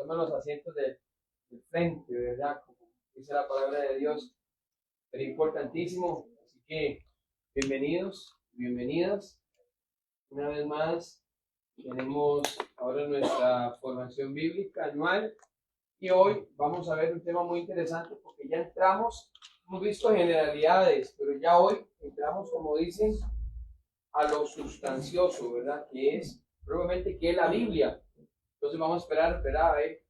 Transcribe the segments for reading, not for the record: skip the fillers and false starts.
tomen los asientos del frente, ¿verdad? Como dice la palabra de Dios, pero importantísimo. Así que bienvenidos, bienvenidas. Una vez más, tenemos ahora nuestra formación bíblica anual y hoy vamos a ver un tema muy interesante porque ya entramos, hemos visto generalidades, pero ya hoy entramos, como dicen, a lo sustancioso, ¿verdad? Que es probablemente que es la Biblia. Entonces vamos a esperar, ¿verdad? A ver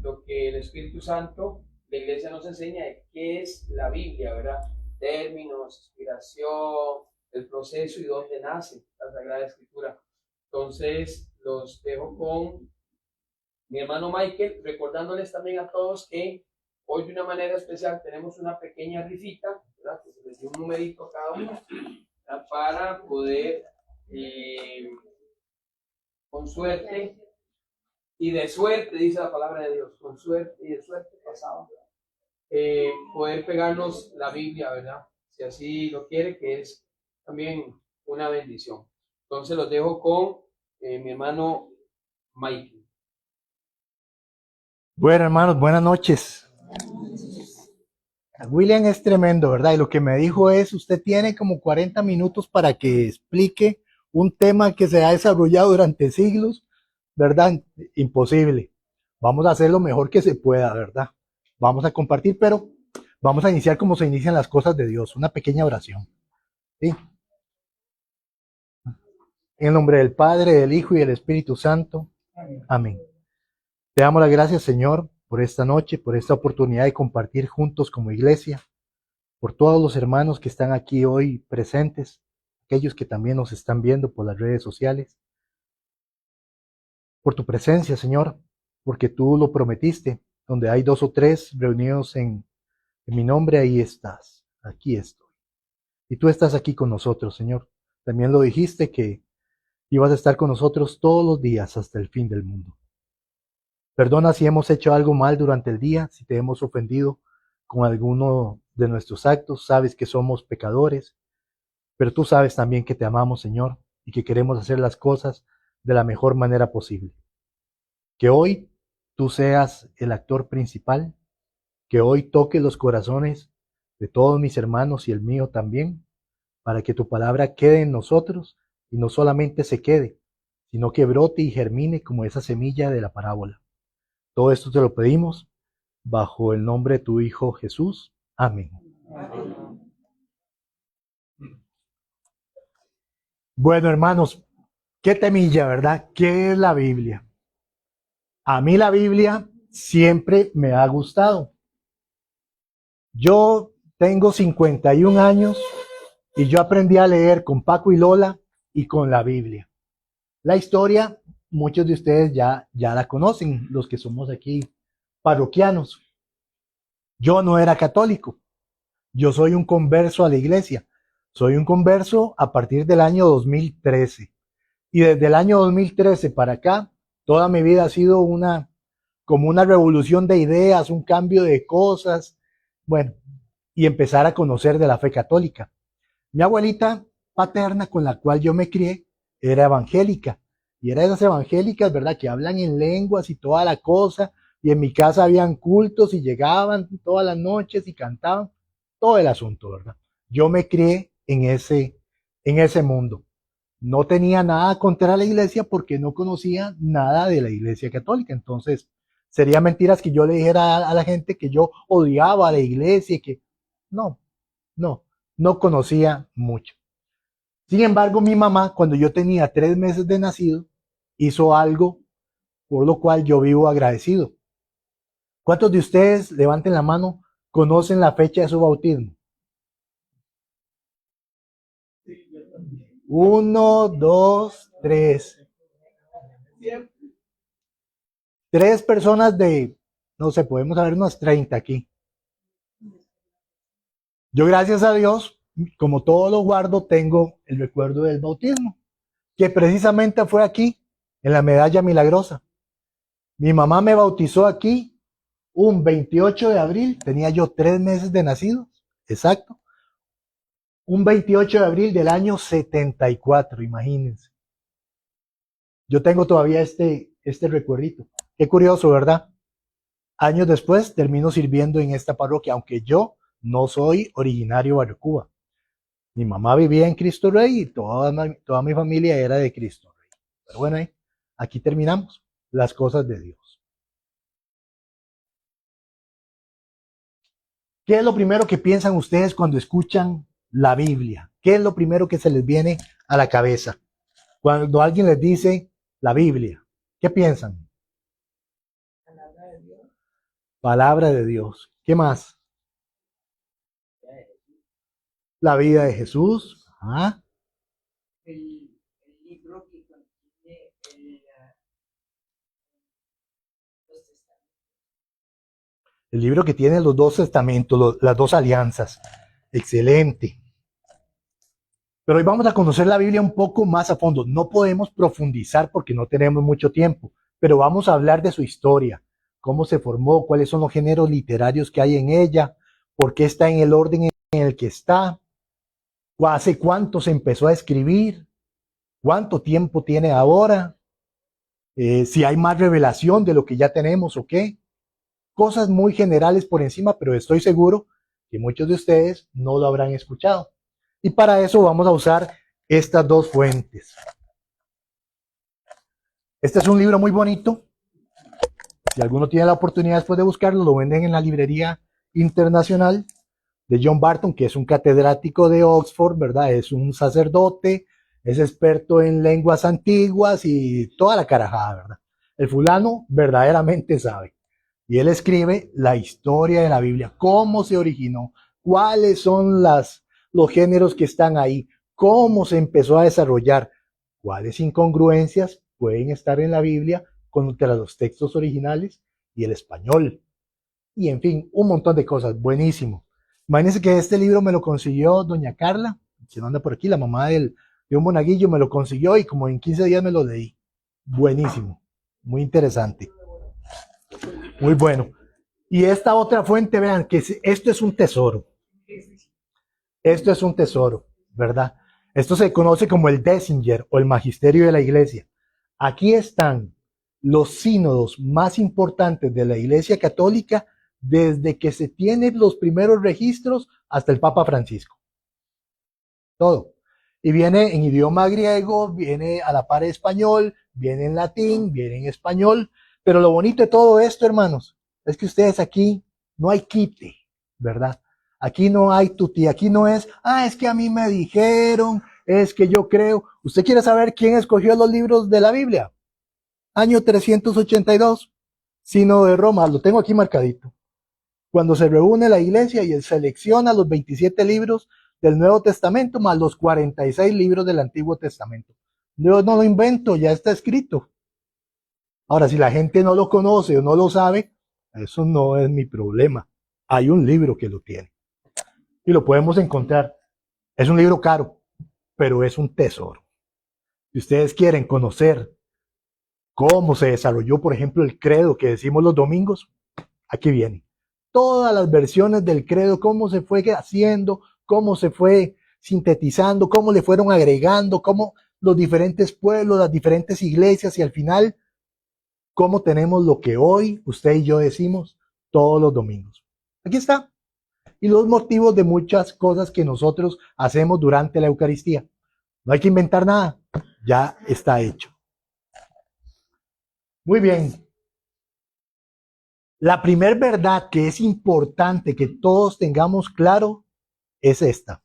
lo que el Espíritu Santo, la iglesia nos enseña de qué es la Biblia, ¿verdad? Términos, inspiración, el proceso y dónde nace la Sagrada Escritura. Entonces los dejo con mi hermano Michael, recordándoles también a todos que hoy de una manera especial tenemos una pequeña rifita, ¿verdad? Que se les dio un numerito a cada uno, ¿verdad? Para poder, con suerte y de suerte, dice la palabra de Dios, con suerte y de suerte pasado, poder pegarnos la Biblia, ¿verdad? Si así lo quiere, que es también una bendición. Entonces los dejo con mi hermano Michael. Bueno, hermanos, buenas noches. William es tremendo, ¿verdad? Y lo que me dijo es, usted tiene como 40 minutos para que explique un tema que se ha desarrollado durante siglos, ¿verdad? Imposible. Vamos a hacer lo mejor que se pueda, ¿verdad? Vamos a compartir, pero vamos a iniciar como se inician las cosas de Dios, una pequeña oración. ¿Sí? En el nombre del Padre, del Hijo y del Espíritu Santo. Amén. Te damos las gracias, Señor, por esta noche, por esta oportunidad de compartir juntos como iglesia, por todos los hermanos que están aquí hoy presentes, aquellos que también nos están viendo por las redes sociales, por tu presencia, Señor, porque tú lo prometiste, donde hay 2 o 3 reunidos en mi nombre, ahí estás, aquí estoy. Y tú estás aquí con nosotros, Señor. También lo dijiste que ibas a estar con nosotros todos los días hasta el fin del mundo. Perdona si hemos hecho algo mal durante el día, si te hemos ofendido con alguno de nuestros actos. Sabes que somos pecadores, pero tú sabes también que te amamos, Señor, y que queremos hacer las cosas de la mejor manera posible. Que hoy tú seas el actor principal, que hoy toques los corazones de todos mis hermanos y el mío también, para que tu palabra quede en nosotros y no solamente se quede, sino que brote y germine como esa semilla de la parábola. Todo esto te lo pedimos bajo el nombre de tu Hijo Jesús. Amén. Bueno, hermanos, qué temilla, ¿verdad? ¿Qué es la Biblia? A mí la Biblia siempre me ha gustado. Yo tengo 51 años y yo aprendí a leer con Paco y Lola y con la Biblia. La historia, muchos de ustedes ya la conocen, los que somos aquí parroquianos. Yo no era católico. Yo soy un converso a la iglesia. Soy un converso a partir del año 2013. Y desde el año 2013 para acá, toda mi vida ha sido como una revolución de ideas, un cambio de cosas. Bueno, y empezar a conocer de la fe católica. Mi abuelita paterna con la cual yo me crié era evangélica. Y era de esas evangélicas, ¿verdad? Que hablan en lenguas y toda la cosa. Y en mi casa habían cultos y llegaban todas las noches y cantaban. Todo el asunto, ¿verdad? Yo me crié en ese mundo. No tenía nada contra la iglesia porque no conocía nada de la iglesia católica. Entonces, sería mentiras que yo le dijera a la gente que yo odiaba a la iglesia y que no conocía mucho. Sin embargo, mi mamá, cuando yo tenía 3 meses de nacido, hizo algo por lo cual yo vivo agradecido. ¿Cuántos de ustedes, levanten la mano, conocen la fecha de su bautismo? 1, 2, 3. 3 personas de, no sé, podemos haber unas 30 aquí. Yo, gracias a Dios, como todo lo guardo, tengo el recuerdo del bautismo, que precisamente fue aquí, en la Medalla Milagrosa. Mi mamá me bautizó aquí un 28 de abril, tenía yo 3 meses de nacido, exacto. Un 28 de abril del año 74, imagínense. Yo tengo todavía este recuerdito. Qué curioso, ¿verdad? Años después termino sirviendo en esta parroquia, aunque yo no soy originario de Barrio Cuba. Mi mamá vivía en Cristo Rey y toda mi familia era de Cristo Rey. Pero bueno, aquí terminamos las cosas de Dios. ¿Qué es lo primero que piensan ustedes cuando escuchan la Biblia? ¿Qué es lo primero que se les viene a la cabeza? Cuando alguien les dice la Biblia, ¿qué piensan? Palabra de Dios. Palabra de Dios. ¿Qué más? La vida de Jesús. ¿Ah? El libro que contiene los testamentos. El libro que tiene los dos testamentos, las dos alianzas. Excelente. Pero hoy vamos a conocer la Biblia un poco más a fondo. No podemos profundizar porque no tenemos mucho tiempo, pero vamos a hablar de su historia, cómo se formó, cuáles son los géneros literarios que hay en ella, por qué está en el orden en el que está, hace cuánto se empezó a escribir, cuánto tiempo tiene ahora, si hay más revelación de lo que ya tenemos o qué. Cosas muy generales por encima, pero estoy seguro que muchos de ustedes no lo habrán escuchado. Y para eso vamos a usar estas dos fuentes. Este es un libro muy bonito. Si alguno tiene la oportunidad después de buscarlo, lo venden en la librería internacional de John Barton, que es un catedrático de Oxford, ¿verdad? Es un sacerdote, es experto en lenguas antiguas y toda la carajada, ¿verdad? El fulano verdaderamente sabe. Y él escribe la historia de la Biblia, cómo se originó, cuáles son los géneros que están ahí, cómo se empezó a desarrollar, cuáles incongruencias pueden estar en la Biblia contra los textos originales y el español. Y en fin, un montón de cosas. Buenísimo. Imagínense que este libro me lo consiguió doña Carla, que no anda por aquí, la mamá de un monaguillo, me lo consiguió y como en 15 días me lo leí. Buenísimo. Muy interesante. Muy bueno. Y esta otra fuente, vean, que esto es un tesoro. Esto es un tesoro, ¿verdad? Esto se conoce como el Décinger o el Magisterio de la Iglesia. Aquí están los sínodos más importantes de la Iglesia Católica desde que se tienen los primeros registros hasta el Papa Francisco. Todo. Y viene en idioma griego, viene a la par español, viene en latín, viene en español. Pero lo bonito de todo esto, hermanos, es que ustedes aquí no hay quite, ¿verdad? Aquí no hay tuti, aquí no es, es que a mí me dijeron, es que yo creo. ¿Usted quiere saber quién escogió los libros de la Biblia? Año 382, Sínodo de Roma, lo tengo aquí marcadito. Cuando se reúne la iglesia y selecciona los 27 libros del Nuevo Testamento más los 46 libros del Antiguo Testamento. Yo no lo invento, ya está escrito. Ahora, si la gente no lo conoce o no lo sabe, eso no es mi problema. Hay un libro que lo tiene. Y lo podemos encontrar. Es un libro caro, pero es un tesoro. Si ustedes quieren conocer cómo se desarrolló, por ejemplo, el credo que decimos los domingos, aquí viene. Todas las versiones del credo, cómo se fue haciendo, cómo se fue sintetizando, cómo le fueron agregando, cómo los diferentes pueblos, las diferentes iglesias y al final cómo tenemos lo que hoy usted y yo decimos todos los domingos. Aquí está. Y los motivos de muchas cosas que nosotros hacemos durante la Eucaristía. No hay que inventar nada, ya está hecho. Muy bien. La primer verdad que es importante que todos tengamos claro es esta.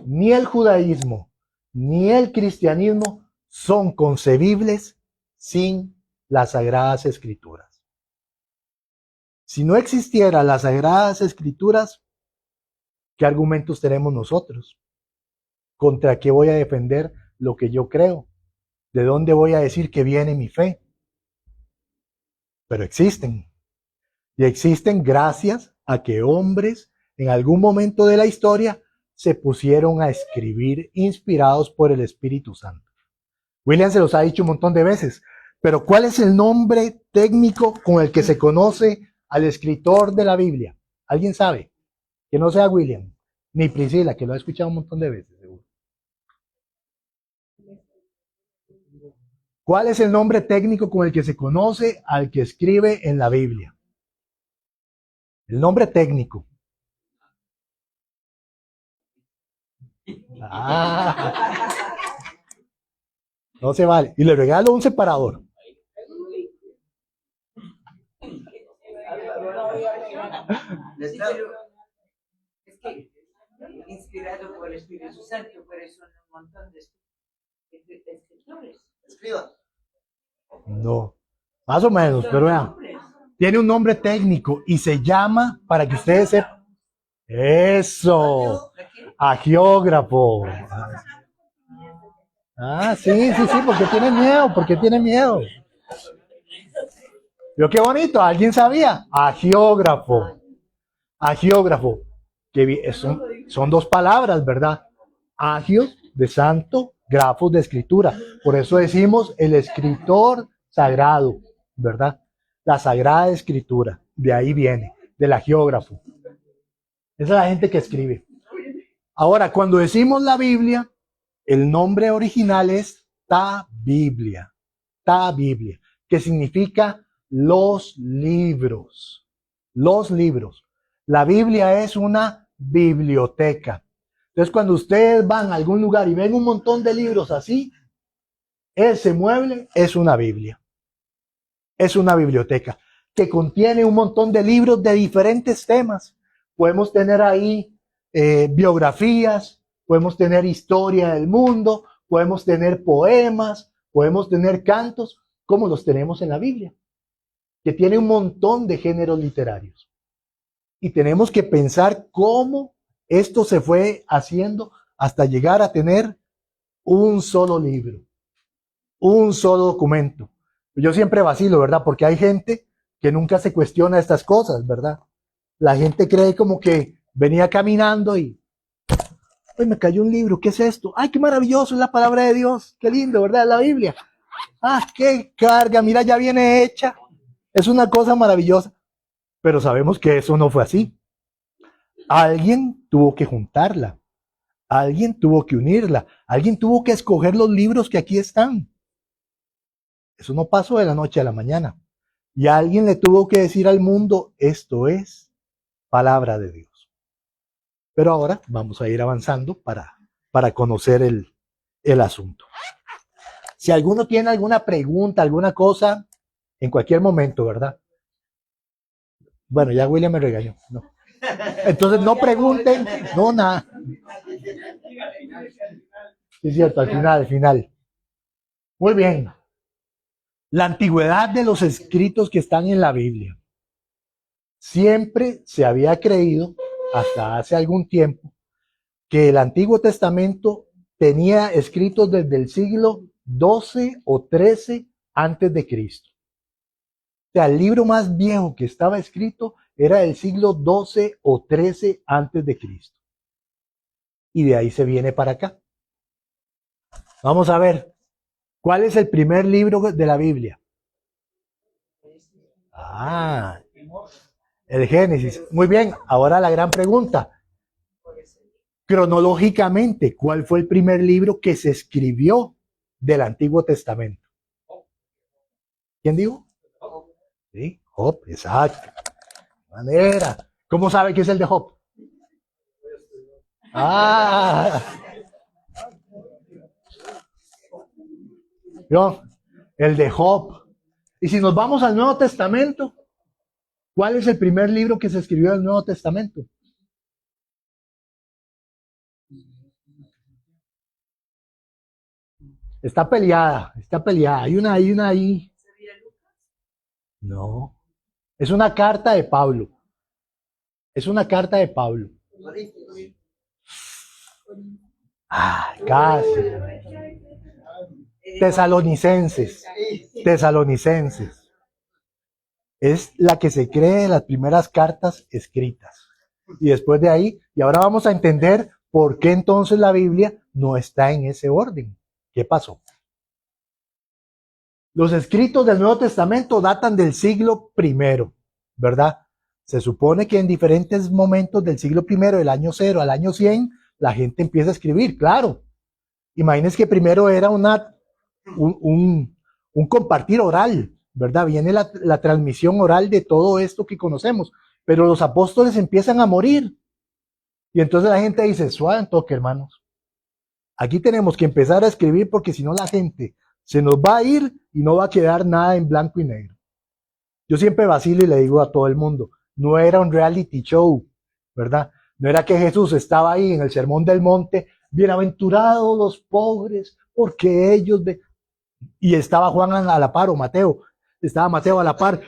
Ni el judaísmo ni el cristianismo son concebibles sin las Sagradas Escrituras. Si no existieran las Sagradas Escrituras, ¿qué argumentos tenemos nosotros? ¿Contra qué voy a defender lo que yo creo? ¿De dónde voy a decir que viene mi fe? Pero existen. Y existen gracias a que hombres en algún momento de la historia se pusieron a escribir inspirados por el Espíritu Santo. William se los ha dicho un montón de veces, pero ¿cuál es el nombre técnico con el que se conoce al escritor de la Biblia? ¿Alguien sabe? Que no sea William, ni Priscila, que lo ha escuchado un montón de veces, seguro. ¿Cuál es el nombre técnico con el que se conoce al que escribe en la Biblia? El nombre técnico. No se vale. Y le regalo un separador. Sí, pero es que inspirado por el Espíritu Santo, por eso un montón de escritores. Escriba. No, más o menos, pero vean. Tiene un nombre técnico y se llama, para que ustedes sepan, eso, agiógrafo. Sí, porque tiene miedo, ¿Vio qué bonito? ¿Alguien sabía? Agiógrafo, que son dos palabras, ¿verdad? Agios, de santo, grafos de escritura. Por eso decimos el escritor sagrado, ¿verdad? La sagrada escritura, de ahí viene, del agiógrafo. Esa es la gente que escribe. Ahora, cuando decimos la Biblia, el nombre original es Ta-Biblia, que significa los libros. La Biblia es una biblioteca. Entonces, cuando ustedes van a algún lugar y ven un montón de libros así, ese mueble es una Biblia. Es una biblioteca que contiene un montón de libros de diferentes temas. Podemos tener ahí biografías, podemos tener historia del mundo, podemos tener poemas, podemos tener cantos, como los tenemos en la Biblia, que tiene un montón de géneros literarios. Y tenemos que pensar cómo esto se fue haciendo hasta llegar a tener un solo libro, un solo documento. Yo siempre vacilo, ¿verdad? Porque hay gente que nunca se cuestiona estas cosas, ¿verdad? La gente cree como que venía caminando y ¡ay, me cayó un libro! ¿Qué es esto? ¡Ay, qué maravilloso! Es la palabra de Dios. ¡Qué lindo!, ¿verdad? La Biblia. ¡Ah, qué carga! Mira, ya viene hecha. Es una cosa maravillosa. Pero sabemos que eso no fue así. Alguien tuvo que juntarla. Alguien tuvo que unirla. Alguien tuvo que escoger los libros que aquí están. Eso no pasó de la noche a la mañana. Y alguien le tuvo que decir al mundo, esto es palabra de Dios. Pero ahora vamos a ir avanzando para conocer el asunto. Si alguno tiene alguna pregunta, alguna cosa, en cualquier momento, ¿verdad? Bueno, ya William me regañó. No. Entonces no pregunten, no nada. Sí, es cierto, al final. Muy bien. La antigüedad de los escritos que están en la Biblia. Siempre se había creído, hasta hace algún tiempo, que el Antiguo Testamento tenía escritos desde el siglo XII o XIII antes de Cristo. O sea, el libro más viejo que estaba escrito era del siglo XII o XIII antes de Cristo. Y de ahí se viene para acá. Vamos a ver. ¿Cuál es el primer libro de la Biblia? El Génesis. Muy bien, ahora la gran pregunta. Cronológicamente, ¿cuál fue el primer libro que se escribió del Antiguo Testamento? ¿Quién dijo? Sí, Job, exacto. Manera. ¿Cómo sabe que es el de Job? ¿Vio? El de Job. Y si nos vamos al Nuevo Testamento, ¿cuál es el primer libro que se escribió del Nuevo Testamento? Está peleada. Hay una ahí. No. Es una carta de Pablo. Casi. Tesalonicenses. Es la que se cree de las primeras cartas escritas. Y después de ahí, y ahora vamos a entender por qué entonces la Biblia no está en ese orden. ¿Qué pasó? Los escritos del Nuevo Testamento datan del siglo I, ¿verdad? Se supone que en diferentes momentos del siglo I, del año 0 al año 100, la gente empieza a escribir, claro. Imagínense que primero era un un compartir oral, ¿verdad? Viene la transmisión oral de todo esto que conocemos, pero los apóstoles empiezan a morir. Y entonces la gente dice, suave un toque, hermanos. Aquí tenemos que empezar a escribir porque si no la gente se nos va a ir y no va a quedar nada en blanco y negro. Yo siempre vacilo y le digo a todo el mundo, no era un reality show, ¿verdad? No era que Jesús estaba ahí en el Sermón del Monte, bienaventurados los pobres, porque ellos... Y estaba Juan a la par, o Mateo, estaba Mateo a la par.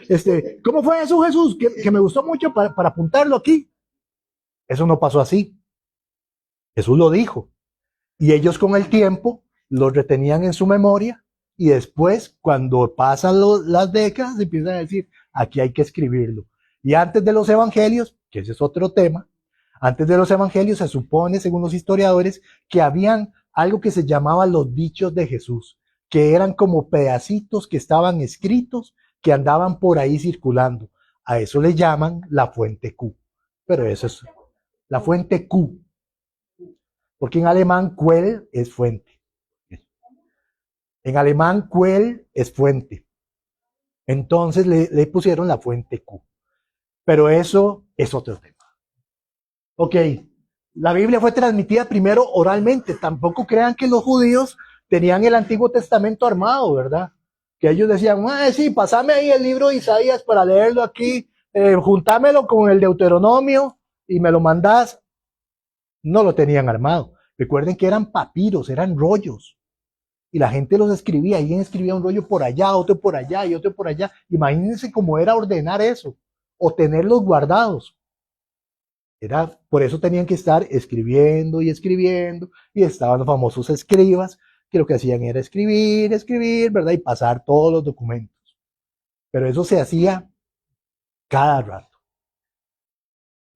¿Cómo fue eso, Jesús? Que me gustó mucho para apuntarlo aquí. Eso no pasó así. Jesús lo dijo. Y ellos con el tiempo lo retenían en su memoria y después, cuando pasan las décadas, empiezan a decir, aquí hay que escribirlo. Y antes de los evangelios, que ese es otro tema, antes de los evangelios se supone, según los historiadores, que habían algo que se llamaba los dichos de Jesús, que eran como pedacitos que estaban escritos, que andaban por ahí circulando. A eso le llaman la fuente Q. Pero eso es la fuente Q. Porque en alemán Quell es fuente. En alemán Quell es fuente. Entonces le pusieron la fuente Q. Pero eso es otro tema. Ok, la Biblia fue transmitida primero oralmente. Tampoco crean que los judíos tenían el Antiguo Testamento armado, ¿verdad? Que ellos decían, sí, pasame ahí el libro de Isaías para leerlo aquí, juntámelo con el Deuteronomio y me lo mandás. No lo tenían armado. Recuerden que eran papiros, eran rollos. Y la gente los escribía. Alguien escribía un rollo por allá, otro por allá y otro por allá. Imagínense cómo era ordenar eso o tenerlos guardados. Por eso tenían que estar escribiendo y escribiendo. Y estaban los famosos escribas, que lo que hacían era escribir, ¿verdad? Y pasar todos los documentos. Pero eso se hacía cada rato.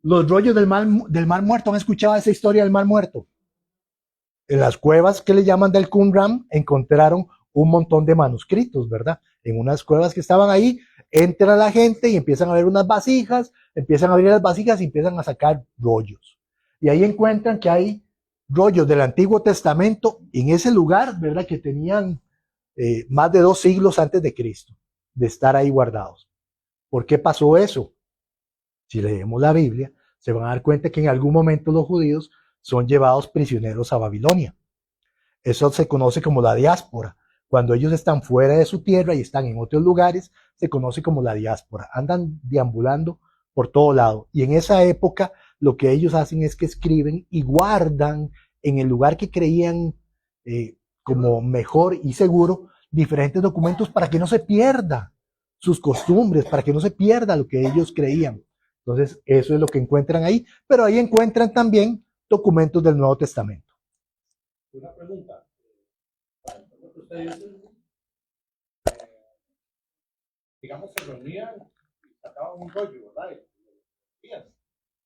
Los rollos del Mar Muerto. ¿Han escuchado esa historia del Mar Muerto? En las cuevas que le llaman del Qumran encontraron un montón de manuscritos, ¿verdad? En unas cuevas que estaban ahí, entra la gente y empiezan a ver unas vasijas, empiezan a abrir las vasijas y empiezan a sacar rollos. Y ahí encuentran que hay rollos del Antiguo Testamento en ese lugar, ¿verdad? Que tenían más de 2 siglos antes de Cristo, de estar ahí guardados. ¿Por qué pasó eso? Si leemos la Biblia, se van a dar cuenta que en algún momento los judíos son llevados prisioneros a Babilonia. Eso se conoce como la diáspora. Cuando ellos están fuera de su tierra y están en otros lugares, se conoce como la diáspora. Andan deambulando por todo lado. Y en esa época lo que ellos hacen es que escriben y guardan en el lugar que creían como mejor y seguro diferentes documentos para que no se pierda sus costumbres, para que no se pierda lo que ellos creían. Entonces, eso es lo que encuentran ahí. Pero ahí encuentran también documentos del Nuevo Testamento. Una pregunta. Ustedes, digamos, se reunían y sacaban un rollo, ¿verdad?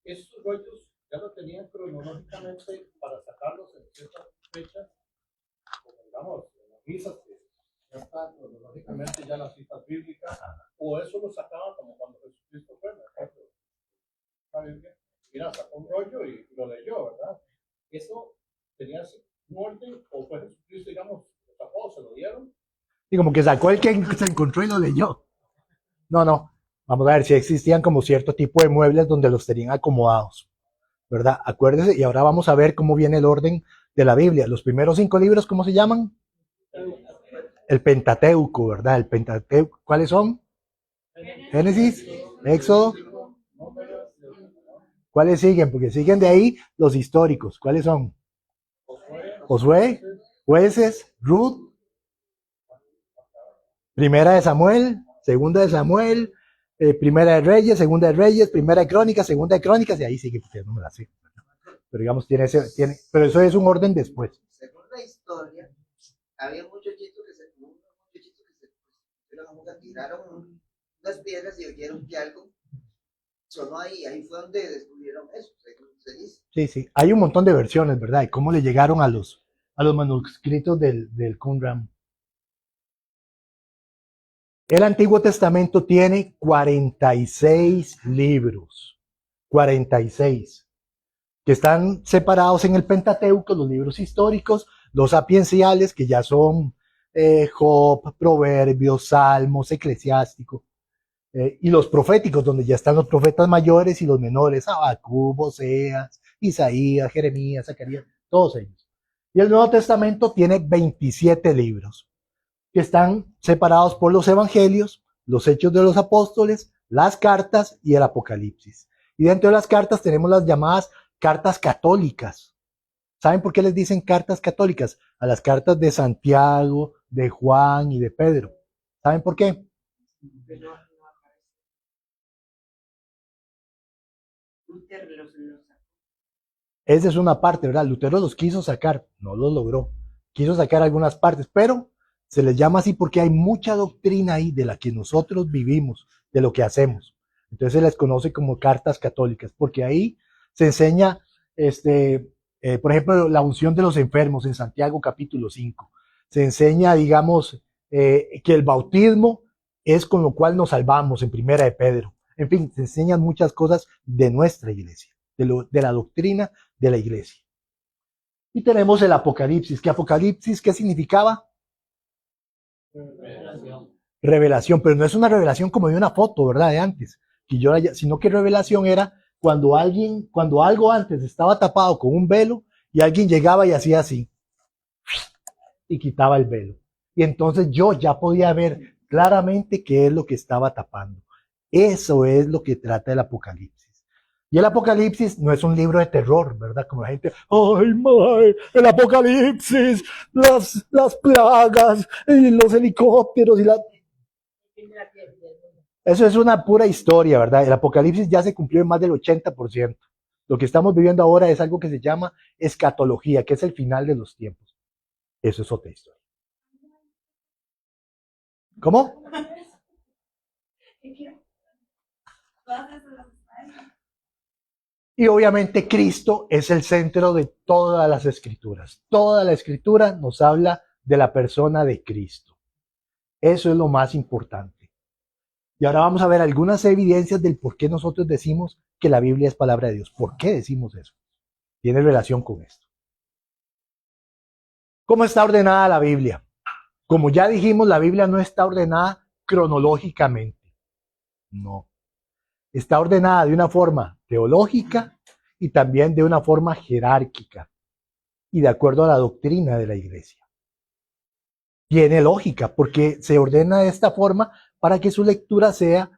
Esos rollos ya lo tenían cronológicamente para sacarlos en ciertas fechas, como digamos, en las misas, que ya están cronológicamente ya las citas bíblicas, o eso lo sacaban como cuando Jesucristo fue, por ejemplo. La Biblia, mira, sacó un rollo y lo leyó, ¿verdad? ¿Eso tenía un orden o fue Jesucristo, digamos, lo sacó, se lo dieron? Y como que sacó el que se encontró y lo leyó. No. Vamos a ver si existían como cierto tipo de muebles donde los tenían acomodados, ¿verdad? Acuérdense, y ahora vamos a ver cómo viene el orden de la Biblia. Los primeros 5 libros, ¿cómo se llaman? El Pentateuco, ¿verdad? El Pentateuco, ¿cuáles son? Génesis, Éxodo. ¿Cuáles siguen? Porque siguen de ahí los históricos. ¿Cuáles son? Josué, Jueces, Ruth, Primera de Samuel, Segunda de Samuel, Primera de Reyes, Segunda de Reyes, Primera de Crónicas, Segunda de Crónicas, y ahí sigue, porque no me la sé. Pero digamos, tiene, pero eso es un orden después. Según la historia, había muchachitos que se tiraron unas piedras y oyeron que algo sonó ahí fue donde descubrieron eso, según se dice. Sí, hay un montón de versiones, ¿verdad? Y cómo le llegaron a los manuscritos del Qumran. El Antiguo Testamento tiene 46 libros, 46, que están separados en el Pentateuco, los libros históricos, los sapienciales, que ya son Job, Proverbios, Salmos, Eclesiástico, y los proféticos, donde ya están los profetas mayores y los menores, Habacuc, Oseas, Isaías, Jeremías, Zacarías, todos ellos. Y el Nuevo Testamento tiene 27 libros, que están separados por los evangelios, los hechos de los apóstoles, las cartas y el Apocalipsis. Y dentro de las cartas tenemos las llamadas cartas católicas. ¿Saben por qué les dicen cartas católicas? A las cartas de Santiago, de Juan y de Pedro. ¿Saben por qué? Pero no aparece. Lutero los sacó. Esa es una parte, ¿verdad? Lutero los quiso sacar, no los logró. Quiso sacar algunas partes, pero se les llama así porque hay mucha doctrina ahí de la que nosotros vivimos, de lo que hacemos. Entonces se les conoce como cartas católicas, porque ahí se enseña, por ejemplo, la unción de los enfermos en Santiago capítulo 5. Se enseña, digamos, que el bautismo es con lo cual nos salvamos en Primera de Pedro. En fin, se enseñan muchas cosas de nuestra iglesia, de la doctrina de la iglesia. Y tenemos el Apocalipsis. ¿Qué significaba? Revelación, pero no es una revelación como de una foto, ¿verdad? De antes, sino que revelación era cuando algo antes estaba tapado con un velo y alguien llegaba y hacía así y quitaba el velo. Y entonces yo ya podía ver claramente qué es lo que estaba tapando. Eso es lo que trata el Apocalipsis. Y el Apocalipsis no es un libro de terror, ¿verdad? Como la gente, ¡ay, mae! El Apocalipsis, las plagas, y los helicópteros, Eso es una pura historia, ¿verdad? El Apocalipsis ya se cumplió en más del 80%. Lo que estamos viviendo ahora es algo que se llama escatología, que es el final de los tiempos. Eso es otra historia. ¿Cómo? Y obviamente Cristo es el centro de todas las escrituras. Toda la escritura nos habla de la persona de Cristo. Eso es lo más importante. Y ahora vamos a ver algunas evidencias del por qué nosotros decimos que la Biblia es palabra de Dios. ¿Por qué decimos eso? Tiene relación con esto. ¿Cómo está ordenada la Biblia? Como ya dijimos, la Biblia no está ordenada cronológicamente. No. Está ordenada de una forma teológica y también de una forma jerárquica y de acuerdo a la doctrina de la iglesia. Tiene lógica porque se ordena de esta forma para que su lectura sea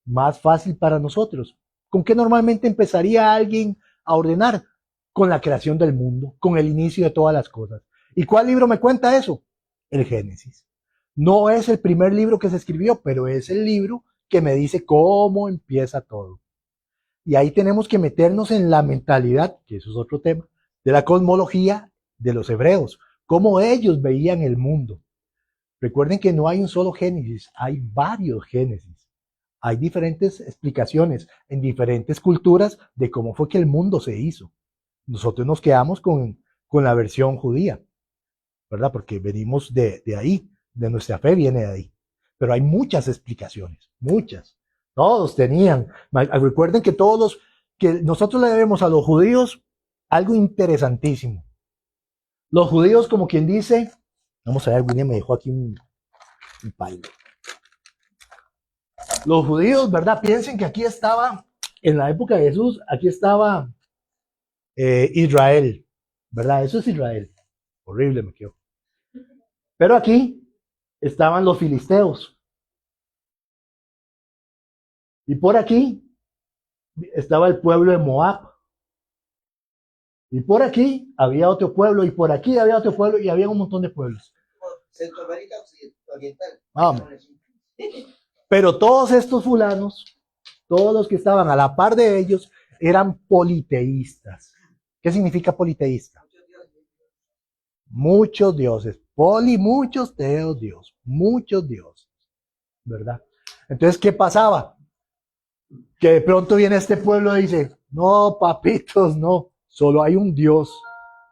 más fácil para nosotros. ¿Con qué normalmente empezaría alguien a ordenar? Con la creación del mundo, con el inicio de todas las cosas. ¿Y cuál libro me cuenta eso? El Génesis. No es el primer libro que se escribió, pero es el libro que me dice cómo empieza todo. Y ahí tenemos que meternos en la mentalidad, que eso es otro tema, de la cosmología de los hebreos, cómo ellos veían el mundo. Recuerden que no hay un solo Génesis, hay varios Génesis. Hay diferentes explicaciones en diferentes culturas de cómo fue que el mundo se hizo. Nosotros nos quedamos con la versión judía, ¿verdad? Porque venimos de ahí, de nuestra fe viene de ahí. Pero hay muchas explicaciones, muchas. Todos tenían. Recuerden que nosotros le debemos a los judíos algo interesantísimo. Los judíos, como quien dice, vamos a ver, William me dejó aquí un pailo. Los judíos, ¿verdad? Piensen que aquí estaba, en la época de Jesús, aquí estaba Israel, ¿verdad? Eso es Israel. Horrible me quedó. Pero aquí estaban los filisteos. Y por aquí estaba el pueblo de Moab. Y por aquí había otro pueblo, y por aquí había otro pueblo, y había un montón de pueblos. Centroamérica Oriental. Vamos. Pero todos estos fulanos, todos los que estaban a la par de ellos, eran politeístas. ¿Qué significa politeísta? Muchos dioses. Muchos teos, Dios. Muchos dioses. ¿Verdad? Entonces, ¿qué pasaba? Que de pronto viene este pueblo y dice, no, papitos, no, solo hay un Dios.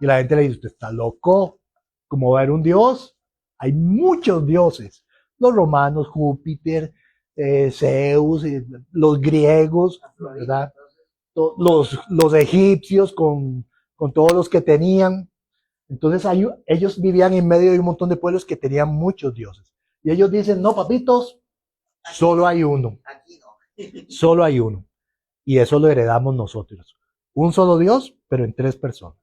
Y la gente le dice, usted está loco, ¿cómo va a haber un Dios? Hay muchos dioses. Los romanos, Júpiter, Zeus, los griegos, ¿verdad? Los egipcios con todos los que tenían. Entonces ellos vivían en medio de un montón de pueblos que tenían muchos dioses. Y ellos dicen, no, papitos, solo hay uno, Aquí no. solo hay uno. Y eso lo heredamos nosotros. Un solo Dios, pero en 3 personas.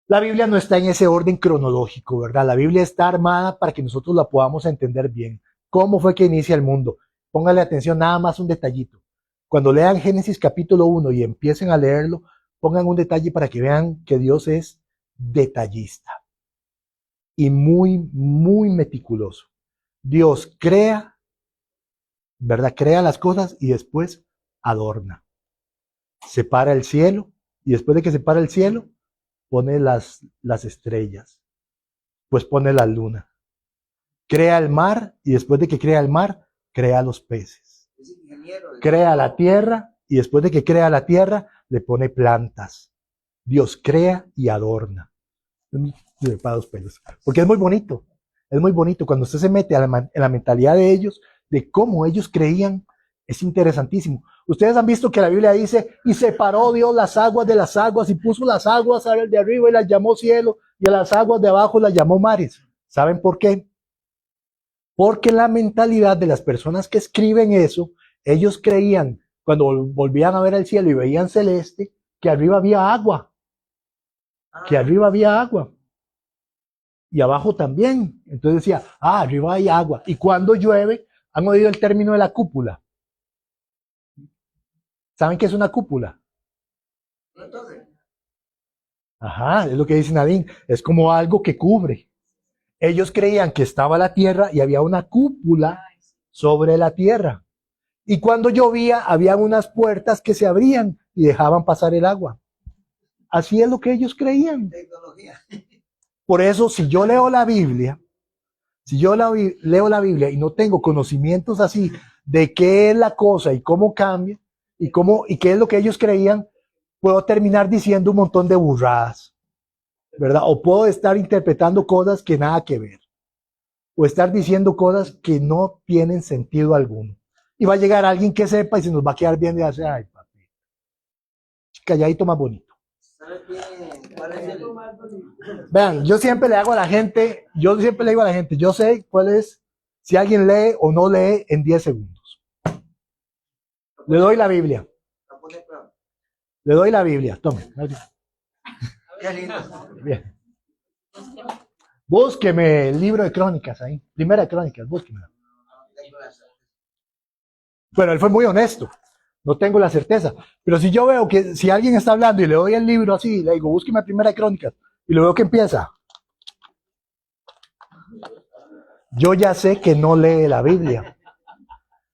La Biblia no está en ese orden cronológico, ¿verdad? La Biblia está armada para que nosotros la podamos entender bien. ¿Cómo fue que inicia el mundo? Póngale atención, nada más un detallito. Cuando lean Génesis capítulo 1 y empiecen a leerlo, pongan un detalle para que vean que Dios es detallista y muy, muy meticuloso. Dios crea, ¿verdad? Crea las cosas y después adorna. Separa el cielo y después de que separa el cielo, pone las estrellas, pues pone la luna. Crea el mar y después de que crea el mar, crea los peces. Es ingeniero. Crea la tierra y después de que crea la tierra, le pone plantas. Dios crea y adorna. Para los pelos. Porque es muy bonito. Es muy bonito. Cuando usted se mete en la mentalidad de ellos, de cómo ellos creían, es interesantísimo. Ustedes han visto que la Biblia dice, y separó Dios las aguas de las aguas y puso las aguas de arriba y las llamó cielo y a las aguas de abajo las llamó mares. ¿Saben por qué? Porque la mentalidad de las personas que escriben eso, ellos creían, cuando volvían a ver el cielo y veían celeste, que arriba había agua. Que arriba había agua. Y abajo también. Entonces decía, arriba hay agua. Y cuando llueve, ¿han oído el término de la cúpula? ¿Saben qué es una cúpula? Una torre. Ajá, es lo que dice Nadine. Es como algo que cubre. Ellos creían que estaba la tierra y había una cúpula sobre la tierra. Y cuando llovía, había unas puertas que se abrían y dejaban pasar el agua. Así es lo que ellos creían. Tecnología. Por eso, si yo leo la Biblia, leo la Biblia y no tengo conocimientos así de qué es la cosa y cómo cambia y qué es lo que ellos creían, puedo terminar diciendo un montón de burradas, ¿verdad? O puedo estar interpretando cosas que nada que ver, o estar diciendo cosas que no tienen sentido alguno. Y va a llegar alguien que sepa y se nos va a quedar bien y hace, ay, papi, calladito más bonito. ¿Sabes cuál es el? Vean, yo siempre le digo a la gente, yo sé cuál es, si alguien lee o no lee en 10 segundos. Le doy la Biblia. Le doy la Biblia, tome. Qué lindo. Bien. Búsqueme el libro de Crónicas ahí. Primera de Crónicas, búsqueme. Bueno, él fue muy honesto. No tengo la certeza. Pero si yo veo que si alguien está hablando y le doy el libro así, le digo, búsqueme Primera de Crónicas, y lo veo que empieza, yo ya sé que no lee la Biblia.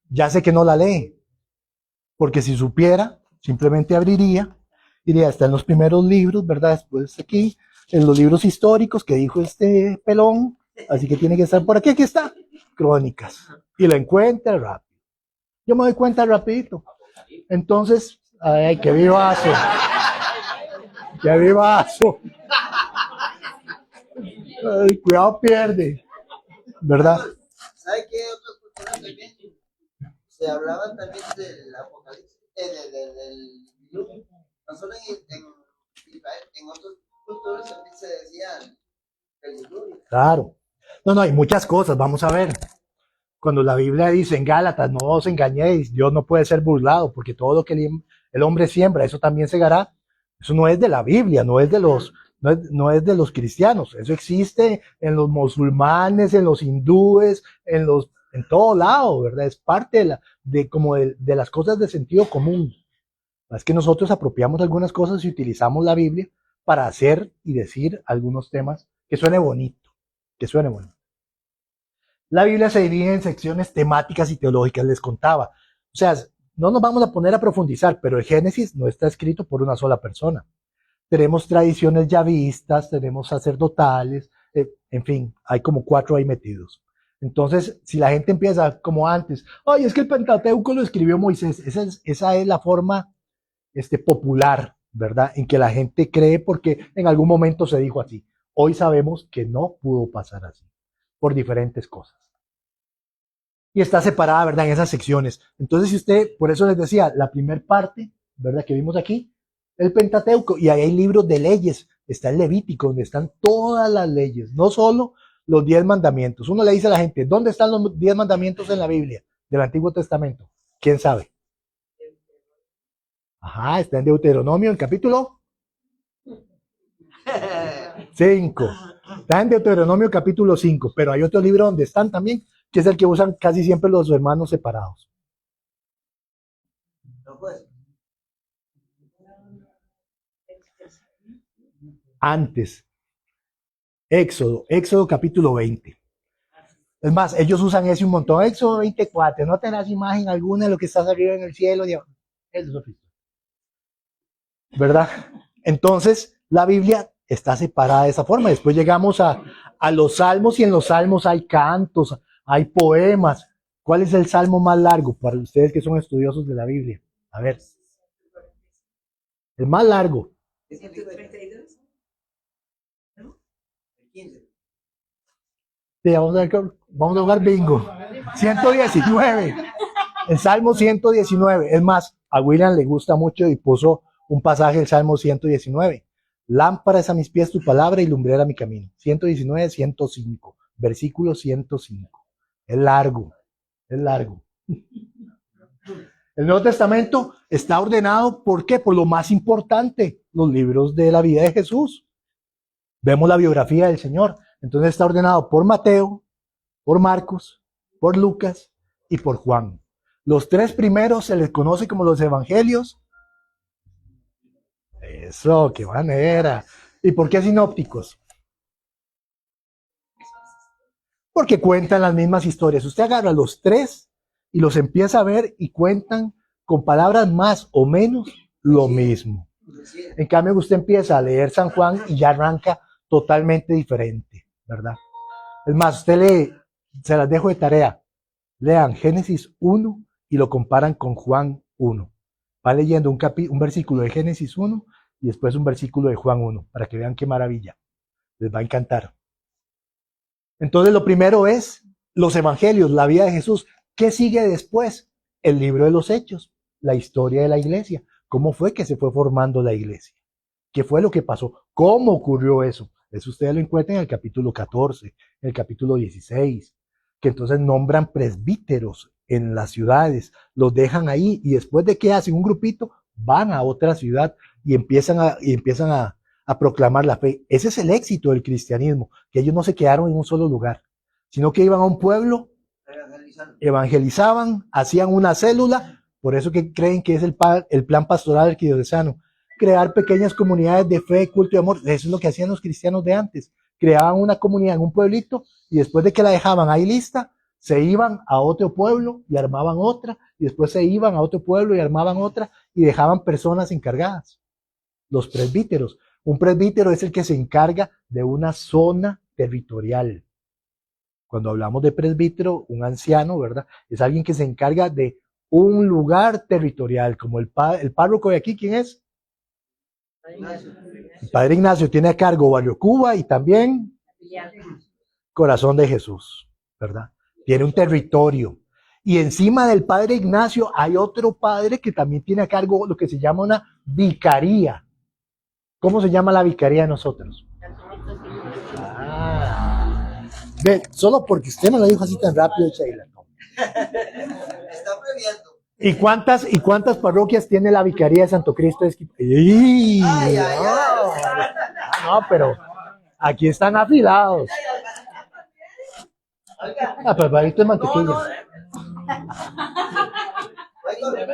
Ya sé que no la lee. Porque si supiera, simplemente abriría, diría, está en los primeros libros, ¿verdad? Después aquí, en los libros históricos que dijo este pelón, así que tiene que estar por aquí, aquí está, Crónicas. Y la encuentra rápido. Yo me doy cuenta rapidito. Entonces, ay, qué vivazo. Qué vivazo. Ay, cuidado, pierde. ¿Verdad? ¿Sabe qué otras culturas también? Se hablaba también del apocalipsis, del diluvio. No solo en Israel, en otras culturas también se decía el diluvio. Claro. No, hay muchas cosas. Vamos a ver. Cuando la Biblia dice en Gálatas, no os engañéis, Dios no puede ser burlado, porque todo lo que el hombre siembra, eso también segará. Eso no es de la Biblia, no es de los cristianos. Eso existe en los musulmanes, en los hindúes, en todo lado, ¿verdad? Es parte de las cosas de sentido común. Es que nosotros apropiamos algunas cosas y utilizamos la Biblia para hacer y decir algunos temas que suene bonito, que suene bonito. La Biblia se divide en secciones temáticas y teológicas, les contaba. O sea, no nos vamos a poner a profundizar, pero el Génesis no está escrito por una sola persona. Tenemos tradiciones yavistas, tenemos sacerdotales, en fin, hay como 4 ahí metidos. Entonces, si la gente empieza como antes, ay, es que el Pentateuco lo escribió Moisés, esa es la forma popular, ¿verdad? En que la gente cree porque en algún momento se dijo así. Hoy sabemos que no pudo pasar así, por diferentes cosas. Y está separada, ¿verdad? En esas secciones. Entonces, si usted, por eso les decía, la primera parte, ¿verdad? Que vimos aquí, el Pentateuco, y ahí hay libros de leyes, está el Levítico, donde están todas las leyes, no solo los 10 mandamientos. Uno le dice a la gente, ¿dónde están los 10 mandamientos en la Biblia del Antiguo Testamento? ¿Quién sabe? Ajá, está en Deuteronomio, en capítulo 5. Está en Deuteronomio capítulo 5, pero hay otro libro donde están también, que es el que usan casi siempre los hermanos separados. No fue. Antes, Éxodo capítulo 20. Es más, ellos usan ese un montón. Éxodo 24, no tenés imagen alguna de lo que está arriba en el cielo. Eso es lo que... ¿Verdad? Entonces, la Biblia está separada de esa forma. Después llegamos a los salmos, y en los salmos hay cantos, hay poemas. ¿Cuál es el salmo más largo para ustedes que son estudiosos de la Biblia? A ver. El más largo. 132. ¿No? El 15. Sí, vamos a jugar bingo. 119. El Salmo 119. Es más, a William le gusta mucho y puso un pasaje del Salmo 119. Lámpara es a mis pies tu palabra y lumbrera mi camino. 119, 105. Versículo 105. Es largo. Es largo. El Nuevo Testamento está ordenado, ¿por qué? Por lo más importante, los libros de la vida de Jesús. Vemos la biografía del Señor. Entonces está ordenado por Mateo, por Marcos, por Lucas y por Juan. Los 3 primeros se les conoce como los evangelios. Eso, qué manera. ¿Y por qué sinópticos? Porque cuentan las mismas historias. Usted agarra los 3 y los empieza a ver y cuentan con palabras más o menos lo mismo. En cambio, usted empieza a leer San Juan y ya arranca totalmente diferente, ¿verdad? Es más, usted lee, se las dejo de tarea, lean Génesis 1 y lo comparan con Juan 1. Va leyendo un versículo de Génesis 1 y después un versículo de Juan 1, para que vean qué maravilla. Les va a encantar. Entonces, lo primero es los evangelios, la vida de Jesús. ¿Qué sigue después? El libro de los Hechos, la historia de la iglesia. ¿Cómo fue que se fue formando la iglesia? ¿Qué fue lo que pasó? ¿Cómo ocurrió eso? Eso ustedes lo encuentran en el capítulo 14, en el capítulo 16, que entonces nombran presbíteros en las ciudades, los dejan ahí y después de que hacen un grupito, van a otra ciudad y empiezan a proclamar la fe. Ese es el éxito del cristianismo, que ellos no se quedaron en un solo lugar, sino que iban a un pueblo, evangelizaban, hacían una célula, por eso que creen que es el plan pastoral arquidiocesano. Crear pequeñas comunidades de fe, culto y amor. Eso es lo que hacían los cristianos de antes. Creaban una comunidad en un pueblito y después de que la dejaban ahí lista, se iban a otro pueblo y armaban otra, y después se iban a otro pueblo y armaban otra y dejaban personas encargadas. Los presbíteros. Un presbítero es el que se encarga de una zona territorial. Cuando hablamos de presbítero, un anciano, ¿verdad? Es alguien que se encarga de un lugar territorial, como el párroco de aquí, ¿quién es? El Padre Ignacio tiene a cargo Barrio Cuba y también Corazón de Jesús, ¿verdad? Tiene un territorio. Y encima del Padre Ignacio hay otro padre que también tiene a cargo lo que se llama una vicaría. ¿Cómo se llama la vicaría de nosotros? Ve, solo porque usted me lo dijo así tan rápido, Sheila. Está previendo. ¿Y cuántas parroquias tiene la Vicaría de Santo Cristo? No, pero aquí están afilados. Pues barrito de mantequilla.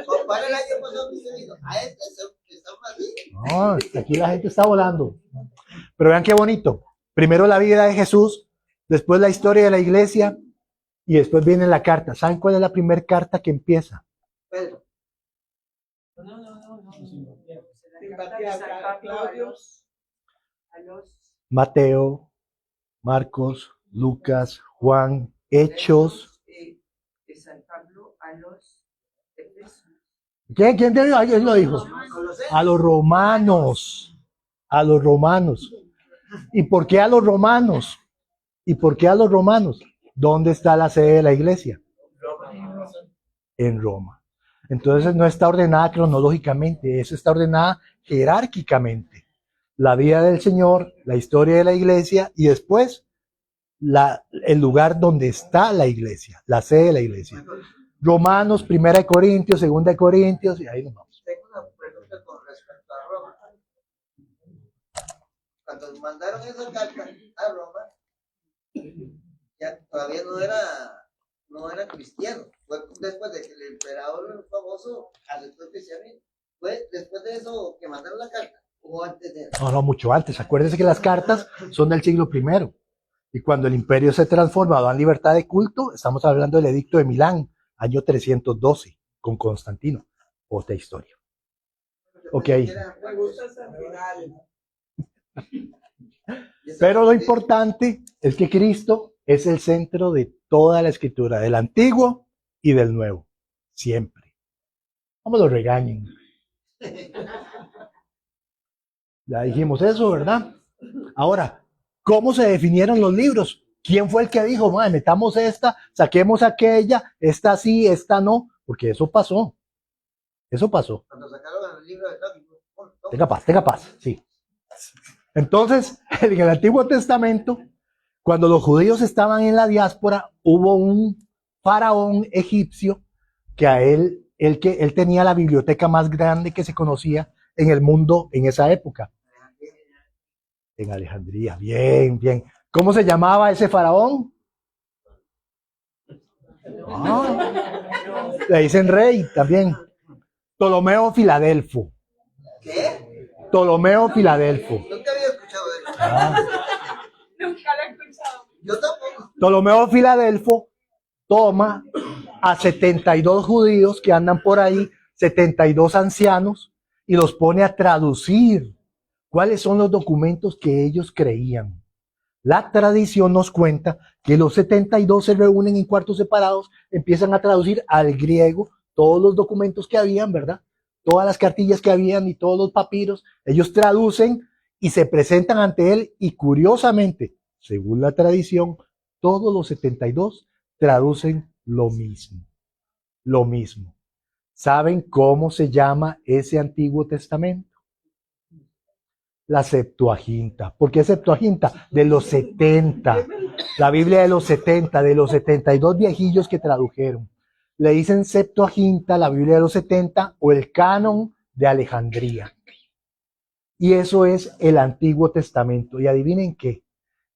Compara el año pasado que se vino. A este está más bien. No, aquí la gente está volando. Pero vean qué bonito. Primero la vida de Jesús, después la historia de la iglesia y después viene la carta. ¿Saben cuál es la primera carta que empieza? Pedro. Mateo, Marcos, Lucas, Juan, Hechos. San Pablo a los Efesios. ¿Quién lo dijo? A los romanos. A los romanos. ¿Y por qué a los romanos? ¿Y por qué a los romanos? ¿Dónde está la sede de la iglesia? En Roma. Entonces no está ordenada cronológicamente, eso está ordenada jerárquicamente. la vida del Señor, la historia de la iglesia y después el lugar donde está la iglesia, la sede de la iglesia. Romanos, 1 Corintios, 2 Corintios, y ahí nos vamos. Tengo una pregunta con respecto a Roma. Cuando mandaron esa carta a Roma, ya todavía no era cristiano. Fue después de que el emperador famoso aceptó el cristianismo. Fue después de eso que mandaron la carta, o antes de eso. No, mucho antes. Acuérdense que las cartas son del siglo I. Y cuando el imperio se transforma, dan libertad de culto, estamos hablando del edicto de Milán, año 312, con Constantino. Otra historia. Ok. Me gusta Santiago. Pero lo importante es que Cristo es el centro de toda la escritura, del Antiguo y del Nuevo. Siempre. No me lo regañen. Ya dijimos eso, ¿verdad? Ahora, ¿cómo se definieron los libros? ¿Quién fue el que dijo, madre, metamos esta, saquemos aquella, esta sí, esta no? Porque eso pasó. Eso pasó. Cuando sacaron el libro de Tobit. Tenga paz, sí. Entonces, en el Antiguo Testamento, cuando los judíos estaban en la diáspora, hubo un faraón egipcio que él tenía la biblioteca más grande que se conocía en el mundo en esa época. En Alejandría, bien, bien. ¿Cómo se llamaba ese faraón? Le dicen rey también. Ptolomeo Filadelfo. ¿Qué? Ptolomeo Filadelfo. Nunca había escuchado de eso. Nunca lo he escuchado. Yo tampoco. Ptolomeo Filadelfo toma a 72 judíos que andan por ahí, 72 ancianos, y los pone a traducir cuáles son los documentos que ellos creían. La tradición nos cuenta que los 72 se reúnen en cuartos separados, empiezan a traducir al griego todos los documentos que habían, ¿verdad? Todas las cartillas que habían y todos los papiros, ellos traducen y se presentan ante él y curiosamente, según la tradición, todos los 72 traducen lo mismo. Lo mismo. ¿Saben cómo se llama ese Antiguo Testamento? La Septuaginta. ¿Por qué Septuaginta? De los 70. La Biblia de los 70, de los 72 viejillos que tradujeron. Le dicen Septuaginta, la Biblia de los 70, o el Canon de Alejandría. Y eso es el Antiguo Testamento. Y adivinen qué.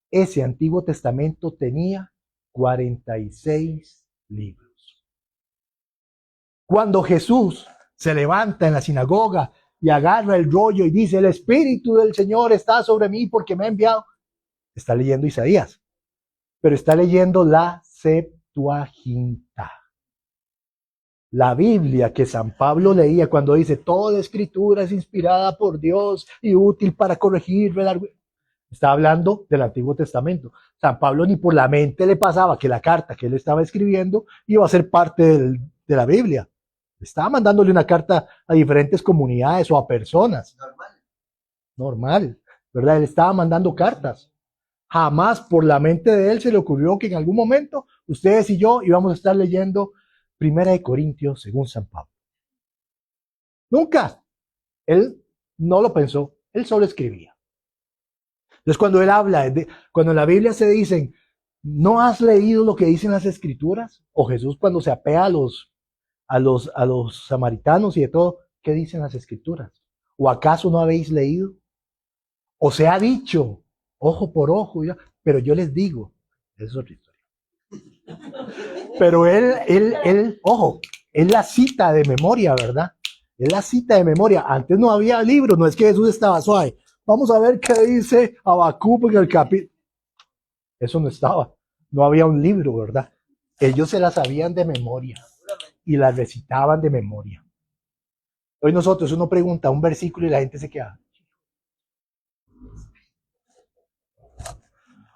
Ese Antiguo Testamento tenía 46 libros. Cuando Jesús se levanta en la sinagoga y agarra el rollo y dice, el Espíritu del Señor está sobre mí porque me ha enviado, está leyendo Isaías, pero está leyendo la Septuaginta. La Biblia que San Pablo leía cuando dice, toda escritura es inspirada por Dios y útil para corregir, está hablando del Antiguo Testamento. San Pablo ni por la mente le pasaba que la carta que él estaba escribiendo iba a ser parte de la Biblia. Estaba mandándole una carta a diferentes comunidades o a personas. Normal, ¿verdad? Él estaba mandando cartas. Jamás por la mente de él se le ocurrió que en algún momento ustedes y yo íbamos a estar leyendo 1 Corintios según San Pablo. Nunca. Él no lo pensó, él solo escribía. Entonces cuando él habla, cuando en la Biblia se dicen, ¿no has leído lo que dicen las Escrituras? O Jesús cuando se apea a los samaritanos y de todo, ¿qué dicen las Escrituras? ¿O acaso no habéis leído? O se ha dicho, ojo por ojo, pero yo les digo, es otra historia. Pero ojo, es la cita de memoria, ¿verdad? Es la cita de memoria. Antes no había libro, no es que Jesús estaba suave. Vamos a ver qué dice Habacuc en el capítulo. Eso no estaba. No había un libro, ¿verdad? Ellos se la sabían de memoria y la recitaban de memoria. Hoy nosotros, uno pregunta un versículo y la gente se queda.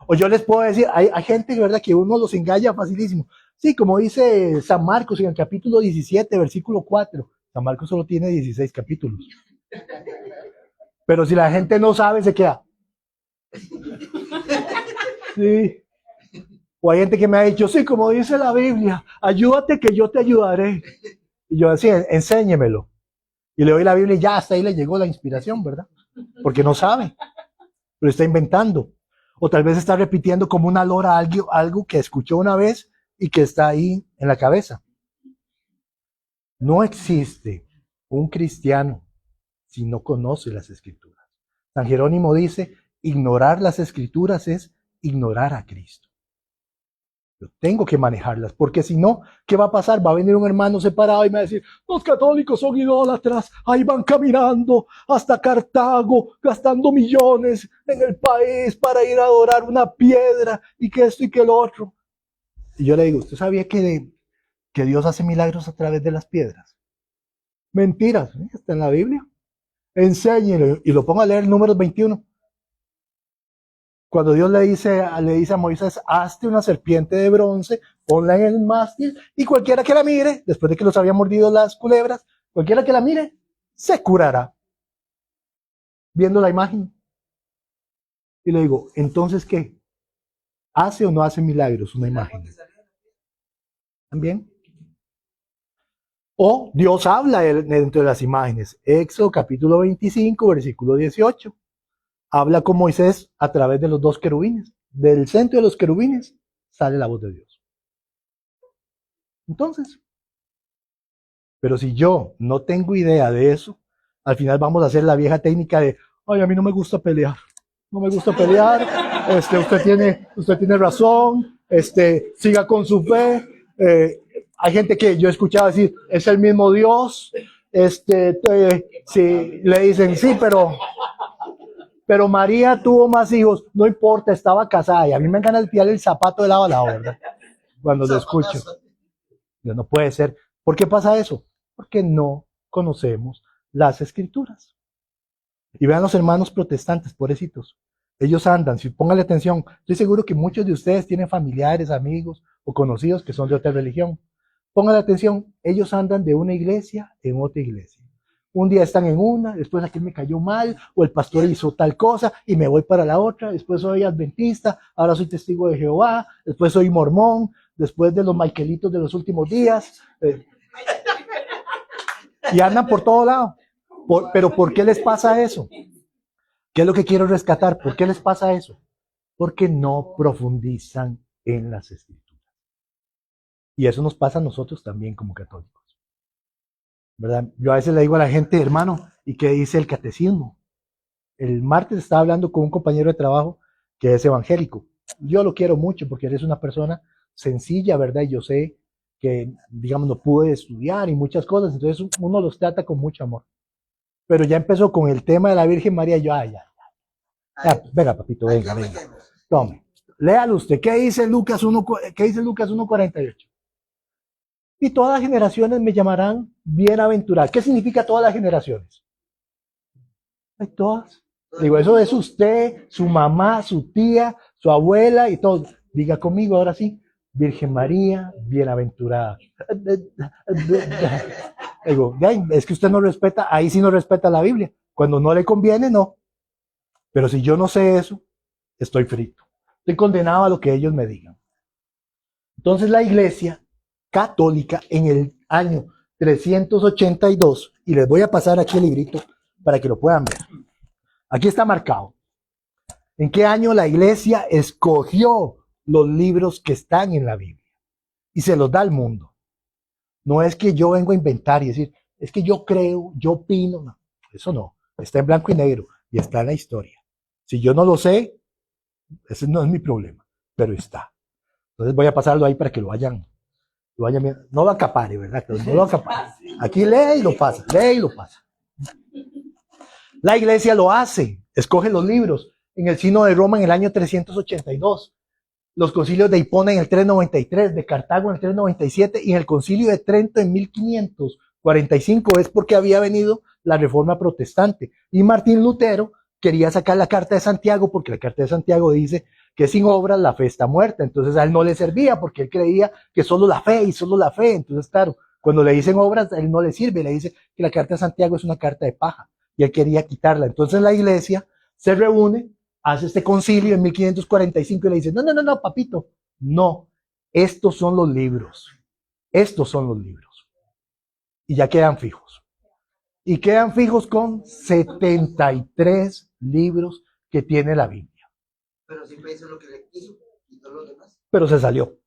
O yo les puedo decir, hay gente, ¿verdad?, que uno los engaña facilísimo. Sí, como dice San Marcos en el capítulo 17, versículo 4. San Marcos solo tiene 16 capítulos. Pero si la gente no sabe, se queda. Sí. O hay gente que me ha dicho, sí, como dice la Biblia, ayúdate que yo te ayudaré. Y yo decía, enséñemelo. Y le doy la Biblia y ya hasta ahí le llegó la inspiración, ¿verdad? porque no sabe, pero está inventando. O tal vez está repitiendo como una lora algo que escuchó una vez y que está ahí en la cabeza. No existe un cristiano si no conoce las Escrituras. San Jerónimo dice, ignorar las Escrituras es ignorar a Cristo. Yo tengo que manejarlas, porque si no, ¿qué va a pasar? Va a venir un hermano separado y me va a decir, los católicos son idólatras, ahí van caminando hasta Cartago, gastando millones en el país para ir a adorar una piedra, y que esto y que lo otro. Y yo le digo, ¿usted sabía que Dios hace milagros a través de las piedras? Mentiras, ¿eh? Está en la Biblia. Enséñelo, y lo pongo a leer Números 21. Cuando Dios le dice a Moisés, hazte una serpiente de bronce, ponla en el mástil, y cualquiera que la mire, después de que los había mordido las culebras, cualquiera que la mire, se curará. Viendo la imagen. Y le digo, ¿entonces qué? ¿Hace o no hace milagros una imagen? ¿También? O Dios habla dentro de las imágenes. Éxodo capítulo 25, versículo 18. Habla con Moisés a través de los dos querubines. Del centro de los querubines sale la voz de Dios. Entonces, pero si yo no tengo idea de eso, al final vamos a hacer la vieja técnica de, ay, a mí no me gusta pelear. No me gusta pelear. Usted tiene razón. Siga con su fe. Hay gente que yo he escuchado decir, es el mismo Dios. Sí, le dicen, sí, pero María tuvo más hijos, no importa, estaba casada, y a mí me encanta tirar el zapato de lado a lado, ¿verdad? Cuando lo escucho. No puede ser. ¿Por qué pasa eso? Porque no conocemos las Escrituras. Y vean los hermanos protestantes, pobrecitos. Ellos andan, si pónganle atención, estoy seguro que muchos de ustedes tienen familiares, amigos o conocidos que son de otra religión. Pónganle atención, ellos andan de una iglesia en otra iglesia. Un día están en una, después aquí me cayó mal, o el pastor hizo tal cosa, y me voy para la otra, después soy adventista, ahora soy testigo de Jehová, después soy mormón, después de los Michaelitos de los últimos días, y andan por todo lado. Pero ¿por qué les pasa eso? ¿Qué es lo que quiero rescatar? ¿Por qué les pasa eso? Porque no profundizan en las Escrituras. Y eso nos pasa a nosotros también como católicos. ¿Verdad? Yo a veces le digo a la gente, hermano, ¿y qué dice el catecismo? El martes estaba hablando con un compañero de trabajo que es evangélico. Yo lo quiero mucho porque eres una persona sencilla, ¿verdad? Y yo sé que, digamos, no pude estudiar y muchas cosas, entonces uno los trata con mucho amor. Pero ya empezó con el tema de la Virgen María, yo, ya. Venga, papito, venga. Tome, léalo usted. ¿Qué dice Lucas 1:48? Y todas las generaciones me llamarán bienaventuradas. ¿Qué significa todas las generaciones? Hay todas. Digo, eso es usted, su mamá, su tía, su abuela y todo. Diga conmigo ahora sí, Virgen María, bienaventurada. Digo, es que usted no respeta, ahí sí no respeta la Biblia. Cuando no le conviene, no. Pero si yo no sé eso, estoy frito. Estoy condenado a lo que ellos me digan. Entonces la iglesia católica en el año 382, y les voy a pasar aquí el librito para que lo puedan ver. Aquí está marcado. ¿En qué año la iglesia escogió los libros que están en la Biblia? Y se los da al mundo. No es que yo vengo a inventar y decir, es que yo creo, yo opino. No, eso no. Está en blanco y negro y está en la historia. Si yo no lo sé, ese no es mi problema, pero está. Entonces voy a pasarlo ahí para que lo vayan viendo. No lo acapare, ¿verdad? No lo acapare. Aquí lee y lo pasa, lee y lo pasa. La iglesia lo hace, escoge los libros. En el Sínodo de Roma en el año 382. Los concilios de Hipona en el 393, de Cartago en el 397 y en el concilio de Trento en 1545 es porque había venido la reforma protestante. Y Martín Lutero quería sacar la Carta de Santiago porque la Carta de Santiago dice que sin obras la fe está muerta. Entonces a él no le servía porque él creía que solo la fe y solo la fe. Entonces, claro, cuando le dicen obras, a él no le sirve. Le dice que la Carta de Santiago es una carta de paja y él quería quitarla. Entonces la iglesia se reúne, hace este concilio en 1545 y le dice, no, papito, no, estos son los libros. Y ya quedan fijos. Y quedan fijos con 73 libros que tiene la Biblia. Pero siempre hizo lo que le quiso y todos los demás. Pero se salió.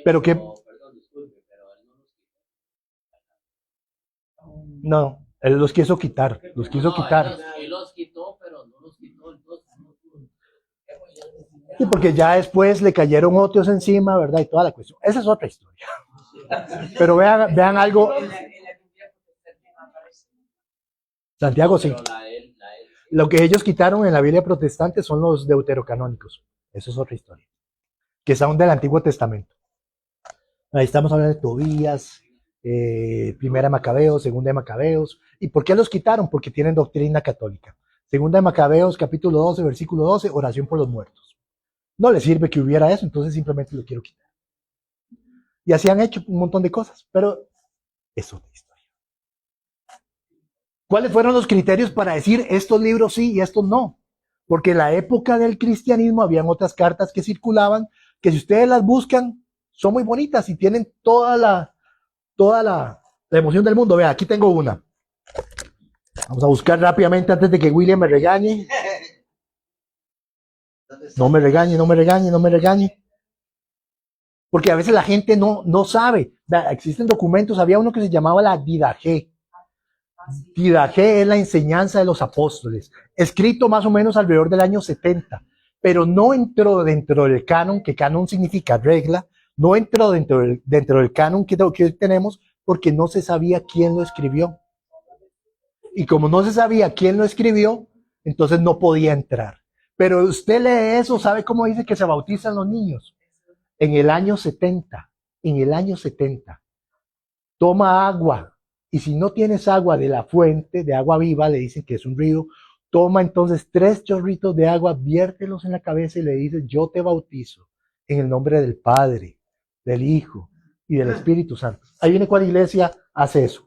Pero que Perdón, disculpe, pero él no nos quitó. no, él los quiso quitar. Los quiso quitar. Él los quitó, pero no los quitó entonces. Sí, porque ya después le cayeron otros encima, ¿verdad? Y toda la cuestión. Esa es otra historia. Pero vean algo. En la Biblia protestante no aparece. Santiago sí. Pero la de él. Lo que ellos quitaron en la Biblia protestante son los deuterocanónicos. Eso es otra historia. Que son del Antiguo Testamento. Ahí estamos hablando de Tobías, Primera de Macabeos, Segunda de Macabeos. ¿Y por qué los quitaron? Porque tienen doctrina católica. Segunda de Macabeos, capítulo 12, versículo 12, oración por los muertos. No les sirve que hubiera eso, entonces simplemente lo quiero quitar. Y así han hecho un montón de cosas, pero es otra historia. ¿Cuáles fueron los criterios para decir estos libros sí y estos no? Porque en la época del cristianismo habían otras cartas que circulaban, que si ustedes las buscan, son muy bonitas y tienen toda la emoción del mundo. Vea, aquí tengo una. Vamos a buscar rápidamente antes de que William me regañe. No me regañe. Porque a veces la gente no sabe. Existen documentos, había uno que se llamaba la Didache. Didache es la enseñanza de los apóstoles, escrito más o menos alrededor del año 70, pero no entró dentro del canon, que canon significa regla, no entró dentro del canon que hoy tenemos porque no se sabía quién lo escribió. Y como no se sabía quién lo escribió, entonces no podía entrar. Pero usted lee eso, ¿sabe cómo dice que se bautizan los niños? En el año 70, toma agua. Y si no tienes agua de la fuente, de agua viva, le dicen que es un río, toma entonces 3 chorritos de agua, viértelos en la cabeza y le dices, yo te bautizo en el nombre del Padre, del Hijo y del Espíritu Santo. Ahí viene cuál iglesia hace eso.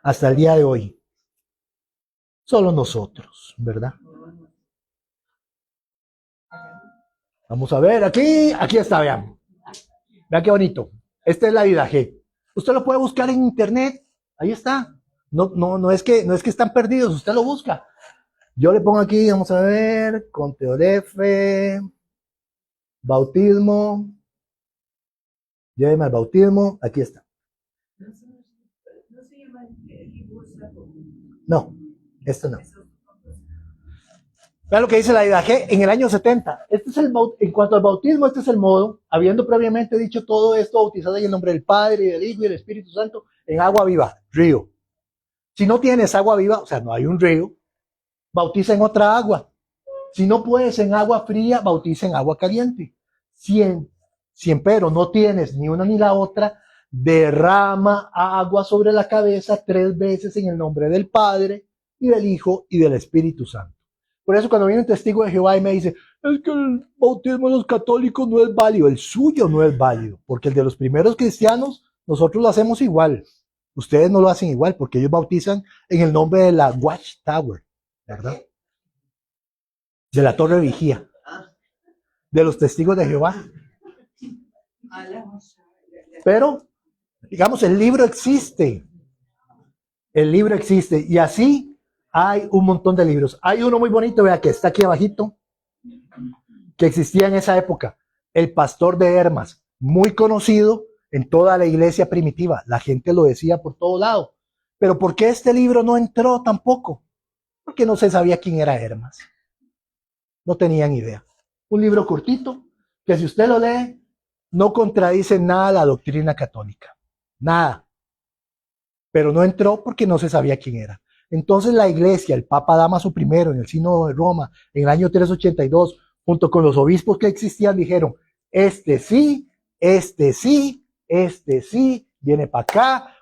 Hasta el día de hoy. Solo nosotros, ¿verdad? Vamos a ver, aquí está, vean. Vean qué bonito. Esta es la Didache. Usted lo puede buscar en internet, ahí está. No es que están perdidos, usted lo busca. Yo le pongo aquí, vamos a ver, Control F, bautismo, lléveme al bautismo, aquí está. No, esto no. Vean lo que dice la Didache en el año 70. En cuanto al bautismo, este es el modo, habiendo previamente dicho todo esto, bautizado en el nombre del Padre, y del Hijo y del Espíritu Santo, en agua viva, río. Si no tienes agua viva, o sea, no hay un río, bautiza en otra agua. Si no puedes en agua fría, bautiza en agua caliente. Si empero no tienes ni una ni la otra, derrama agua sobre la cabeza 3 veces en el nombre del Padre, y del Hijo y del Espíritu Santo. Por eso cuando viene un testigo de Jehová y me dice, es que el bautismo de los católicos no es válido, el suyo no es válido, porque el de los primeros cristianos, nosotros lo hacemos igual. Ustedes no lo hacen igual, porque ellos bautizan en el nombre de la Watchtower, ¿verdad? De la Torre Vigía, de los testigos de Jehová. Pero, digamos, el libro existe. El libro existe, y así hay un montón de libros. Hay uno muy bonito, vea, que está aquí abajito, que existía en esa época. El Pastor de Hermas, muy conocido en toda la iglesia primitiva. La gente lo decía por todo lado. Pero ¿por qué este libro no entró tampoco? Porque no se sabía quién era Hermas. No tenían idea. Un libro cortito, que si usted lo lee, no contradice nada la doctrina católica. Nada. Pero no entró porque no se sabía quién era. Entonces la iglesia, el Papa Dámaso I, en el Sínodo de Roma, en el año 382, junto con los obispos que existían, dijeron, este sí, viene para acá,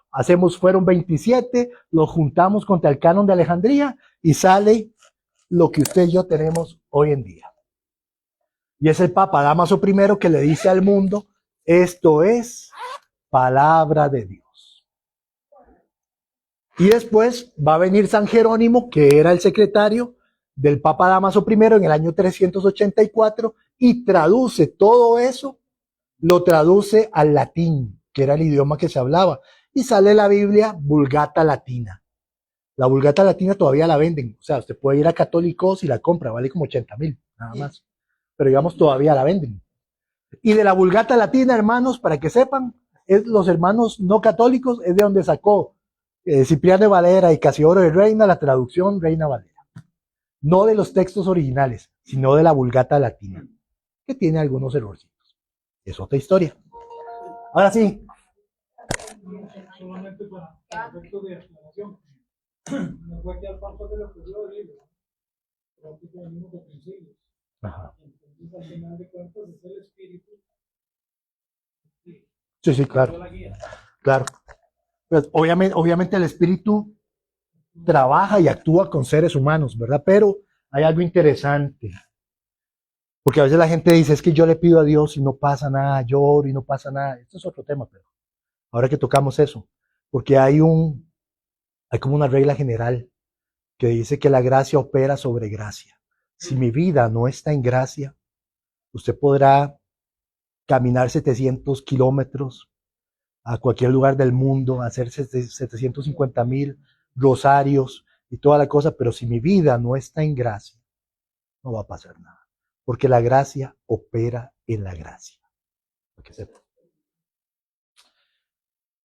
fueron 27, los juntamos contra el canon de Alejandría y sale lo que usted y yo tenemos hoy en día. Y es el Papa Dámaso I que le dice al mundo, esto es palabra de Dios. Y después va a venir San Jerónimo, que era el secretario del Papa Dámaso I en el año 384, y traduce todo eso, lo traduce al latín, que era el idioma que se hablaba, y sale la Biblia Vulgata Latina. La Vulgata Latina todavía la venden. O sea, usted puede ir a Católicos y la compra, vale como 80,000, nada más. Pero digamos, todavía la venden. Y de la Vulgata Latina, hermanos, para que sepan, es los hermanos no católicos, es de donde sacó Cipriano de Valera y Casiodoro de Reina la traducción Reina Valera. No de los textos originales, sino de la Vulgata Latina, que tiene algunos errorcitos. Es otra historia. Ahora sí. Solamente para efectos de aclaración. No fue que Alfonso se le ocurrió el libro, creo que venimos de principios. Ajá. Entonces, al final de cuentas, es el espíritu. Sí, sí, claro. Claro. Pues, obviamente el espíritu trabaja y actúa con seres humanos, ¿verdad? Pero hay algo interesante. Porque a veces la gente dice, es que yo le pido a Dios y no pasa nada, lloro y no pasa nada. Esto es otro tema, pero ahora que tocamos eso, porque hay como una regla general que dice que la gracia opera sobre gracia. Si mi vida no está en gracia, usted podrá caminar 700 kilómetros a cualquier lugar del mundo, hacer 750,000 rosarios y toda la cosa, pero si mi vida no está en gracia, no va a pasar nada, porque la gracia opera en la gracia. Para que sepa.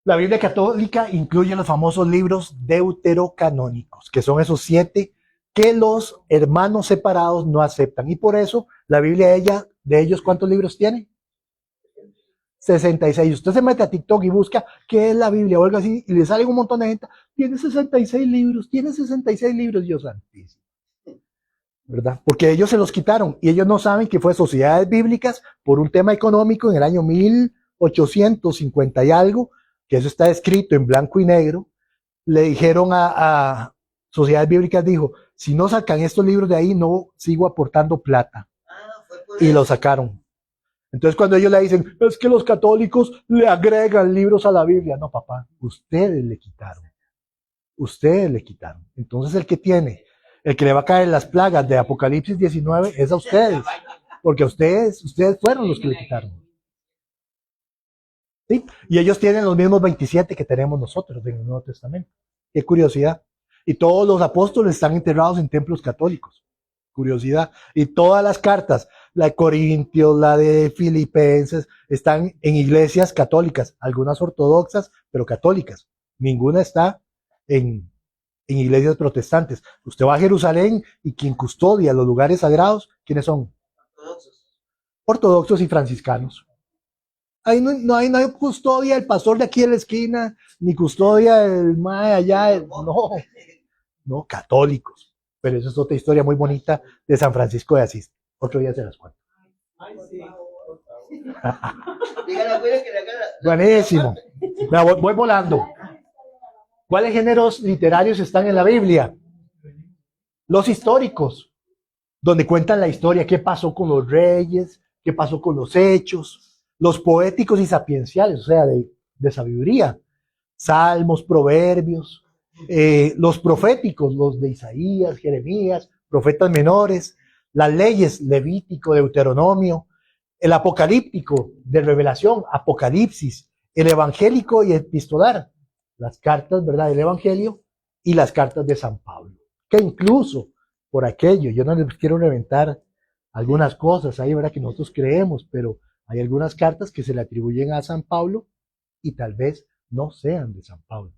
La Biblia católica incluye los famosos libros deuterocanónicos, que son esos 7 que los hermanos separados no aceptan. Y por eso la Biblia de ellos, ¿cuántos libros tiene? 66. Usted se mete a TikTok y busca qué es la Biblia o algo así, y le sale un montón de gente. Tiene 66 libros, tiene 66 libros, Dios santísimo. ¿Verdad? Porque ellos se los quitaron y ellos no saben que fue Sociedades Bíblicas por un tema económico en el año 1850 y algo, que eso está escrito en blanco y negro. Le dijeron a Sociedades Bíblicas, dijo, si no sacan estos libros de ahí, no sigo aportando plata. Y lo sacaron. Entonces cuando ellos le dicen, es que los católicos le agregan libros a la Biblia. No, papá, ustedes le quitaron. Ustedes le quitaron. Entonces el que le va a caer las plagas de Apocalipsis 19 es a ustedes. Porque ustedes fueron los que le quitaron. ¿Sí? Y ellos tienen los mismos 27 que tenemos nosotros en el Nuevo Testamento. Qué curiosidad. Y todos los apóstoles están enterrados en templos católicos. Curiosidad. Y todas las cartas, la de Corintios, la de Filipenses, están en iglesias católicas, algunas ortodoxas, pero católicas. Ninguna está en iglesias protestantes. Usted va a Jerusalén y quien custodia los lugares sagrados, ¿quiénes son? Ortodoxos y franciscanos. Ahí no hay custodia el pastor de aquí en la esquina, ni custodia el mae allá, no, católicos. Pero eso es otra historia muy bonita de San Francisco de Asís. Otro día se las cuento. Buenísimo. Voy volando. ¿Cuáles géneros literarios están en la Biblia? Los históricos, donde cuentan la historia, qué pasó con los reyes, qué pasó con los hechos. Los poéticos y sapienciales, o sea, de sabiduría. Salmos, proverbios. Los proféticos, los de Isaías, Jeremías, profetas menores. Las leyes, Levítico, Deuteronomio. El apocalíptico, de Revelación, Apocalipsis. El evangélico y epistolar. Las cartas, ¿verdad?, del Evangelio y las cartas de San Pablo. Que incluso por aquello, yo no les quiero reventar algunas cosas ahí, ¿verdad?, que nosotros creemos, pero hay algunas cartas que se le atribuyen a San Pablo y tal vez no sean de San Pablo.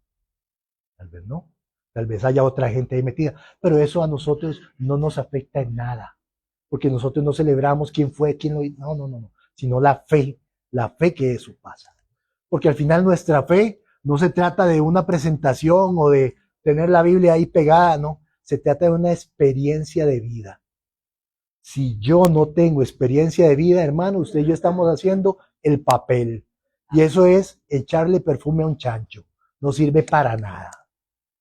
Tal vez no. Tal vez haya otra gente ahí metida. Pero eso a nosotros no nos afecta en nada. Porque nosotros no celebramos quién fue, quién lo hizo. No. Sino la fe que eso pasa. Porque al final nuestra fe no se trata de una presentación o de tener la Biblia ahí pegada, no. Se trata de una experiencia de vida. Si yo no tengo experiencia de vida, hermano, usted y yo estamos haciendo el papel. Y eso es echarle perfume a un chancho. No sirve para nada.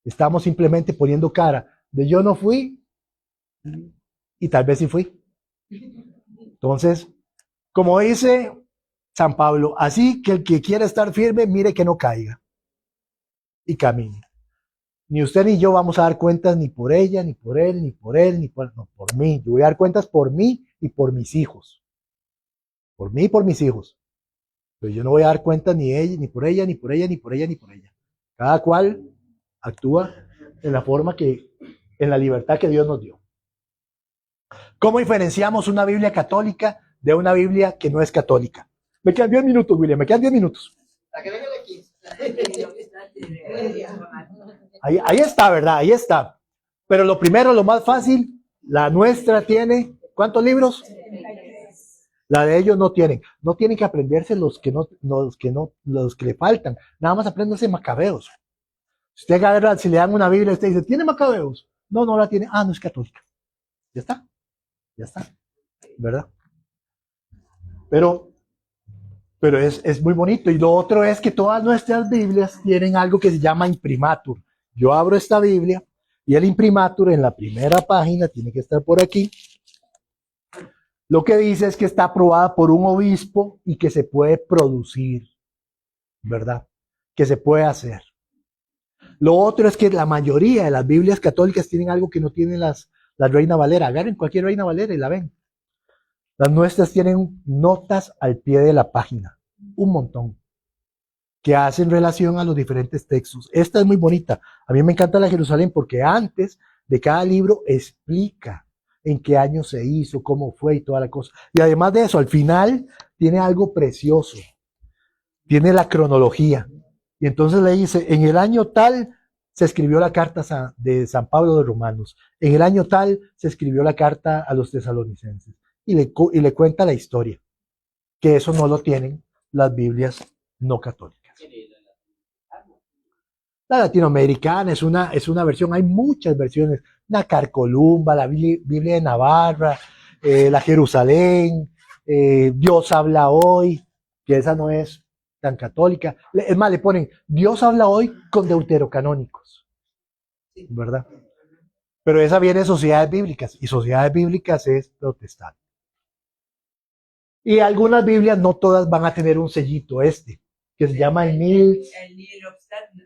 Estamos simplemente poniendo cara de yo no fui y tal vez sí fui. Entonces, como dice San Pablo, así que el que quiera estar firme, mire que no caiga y camine. Ni usted ni yo vamos a dar cuentas ni por ella, ni por él, ni por él, no, por mí. Yo voy a dar cuentas por mí y por mis hijos. Por mí y por mis hijos. Pero yo no voy a dar cuentas ni por ella, ni por ella, ni por ella. Cada cual actúa en la forma en la libertad que Dios nos dio. ¿Cómo diferenciamos una Biblia católica de una Biblia que no es católica? Me quedan 10 minutos, William, me quedan 10 minutos. La que venga de aquí. Ahí está, ¿verdad? Ahí está. Pero lo primero, lo más fácil, la nuestra tiene, ¿cuántos libros? La de ellos no tienen. No tienen que aprenderse los que le faltan. Nada más apréndanse Macabeos. Si usted agarra, si le dan una Biblia, usted dice, ¿tiene Macabeos? No, no la tiene. Ah, no es católica. Ya está. Ya está. ¿Verdad? Pero es muy bonito. Y lo otro es que todas nuestras Biblias tienen algo que se llama imprimatur. Yo abro esta Biblia y el imprimatur en la primera página tiene que estar por aquí. Lo que dice es que está aprobada por un obispo y que se puede producir, ¿verdad? Que se puede hacer. Lo otro es que la mayoría de las Biblias católicas tienen algo que no tienen la Reina Valera. Agarren cualquier Reina Valera y la ven. Las nuestras tienen notas al pie de la página, un montón, que hacen relación a los diferentes textos. Esta es muy bonita. A mí me encanta la Jerusalén porque antes de cada libro explica en qué año se hizo, cómo fue y toda la cosa. Y además de eso, al final tiene algo precioso. Tiene la cronología. Y entonces le dice, en el año tal se escribió la carta de San Pablo de Romanos. En el año tal se escribió la carta a los tesalonicenses. Y le cuenta la historia. Que eso no lo tienen las Biblias no católicas. La latinoamericana es una versión, hay muchas versiones. La Carcolumba, la Biblia de Navarra, la Jerusalén, Dios habla hoy, que esa no es tan católica. Es más, le ponen Dios habla hoy con deuterocanónicos, ¿verdad? Pero esa viene de sociedades bíblicas, y sociedades bíblicas es protestante. Y algunas Biblias, no todas van a tener un sellito que se llama el NIL. El NIL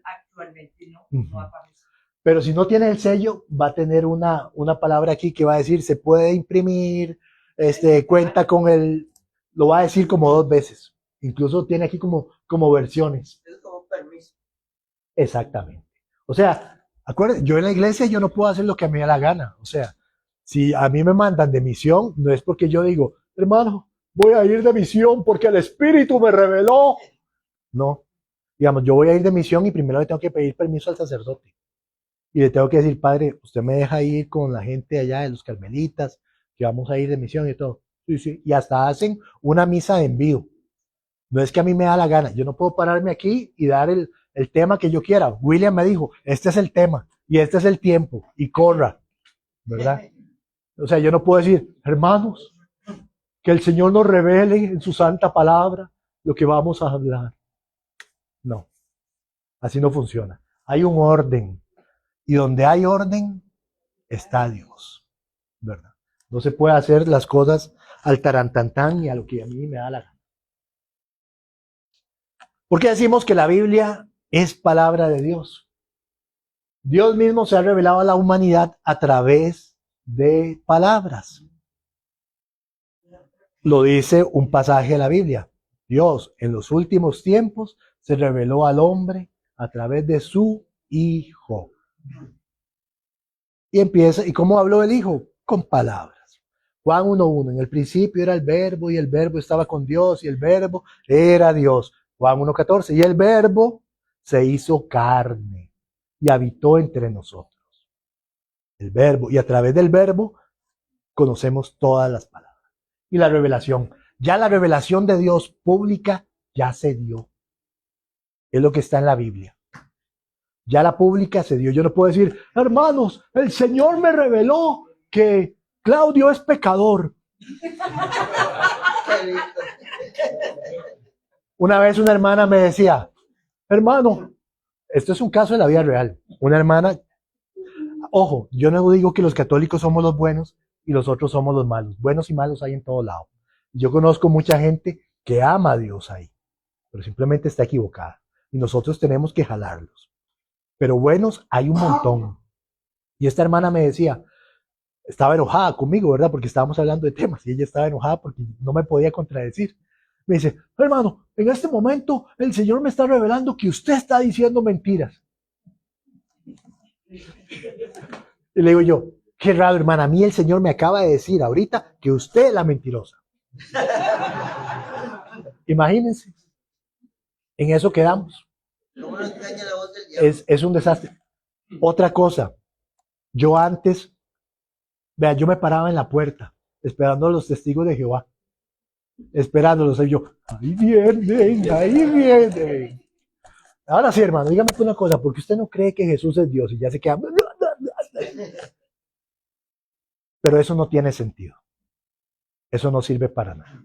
actualmente no, Uh-huh. no aparece. Pero si no tiene el sello, va a tener una palabra aquí que va a decir, se puede imprimir, cuenta con lo va a decir como 2 veces. Incluso tiene aquí como versiones. Es como permiso. Exactamente. O sea, acuérdense, yo en la iglesia yo no puedo hacer lo que a mí me da la gana. O sea, si a mí me mandan de misión, no es porque yo digo, hermano, voy a ir de misión porque el Espíritu me reveló. No. Digamos, yo voy a ir de misión y primero le tengo que pedir permiso al sacerdote. Y le tengo que decir, padre, usted me deja ir con la gente allá de los carmelitas, que vamos a ir de misión y todo. Sí, sí. Y hasta hacen una misa de envío. No es que a mí me da la gana. Yo no puedo pararme aquí y dar el tema que yo quiera. William me dijo, este es el tema y este es el tiempo y corra, ¿verdad? O sea, yo no puedo decir, hermanos, que el Señor nos revele en su santa palabra lo que vamos a hablar. No, así no funciona. Hay un orden. Y donde hay orden, está Dios, ¿verdad? No se puede hacer las cosas al tarantantán y a lo que a mí me da la gana. ¿Por qué decimos que la Biblia es palabra de Dios? Dios mismo se ha revelado a la humanidad a través de palabras. Lo dice un pasaje de la Biblia. Dios en los últimos tiempos se reveló al hombre a través de su Hijo. ¿Y cómo habló el Hijo? Con palabras. Juan 1:1, en el principio era el verbo y el verbo estaba con Dios y el verbo era Dios. Juan 1:14, y el verbo se hizo carne y habitó entre nosotros. El verbo, y a través del verbo conocemos todas las palabras. Y la revelación, ya la revelación de Dios pública ya se dio. Es lo que está en la Biblia. Ya la pública se dio. Yo no puedo decir, hermanos, el Señor me reveló que Claudio es pecador. Qué lindo. Una vez una hermana me decía, hermano, esto es un caso de la vida real. Una hermana, ojo, yo no digo que los católicos somos los buenos y los otros somos los malos. Buenos y malos hay en todo lado. Yo conozco mucha gente que ama a Dios ahí, pero simplemente está equivocada. Y nosotros tenemos que jalarlos. Pero buenos hay un montón. Y esta hermana me decía, estaba enojada conmigo, ¿verdad? Porque estábamos hablando de temas y ella estaba enojada porque no me podía contradecir. Me dice, hermano, en este momento el Señor me está revelando que usted está diciendo mentiras. Y le digo yo, qué raro, hermana, a mí el Señor me acaba de decir ahorita que usted es la mentirosa. Imagínense, en eso quedamos. ¿Cómo no engaña la voz del diablo? Es un desastre. Otra cosa, yo antes, vea, yo me paraba en la puerta esperando a los testigos de Jehová, esperándolos, y yo, ahí vienen, ahí vienen. Ahora sí, hermano, dígame una cosa, porque usted no cree que Jesús es Dios y ya se queda. Pero eso no tiene sentido. Eso no sirve para nada.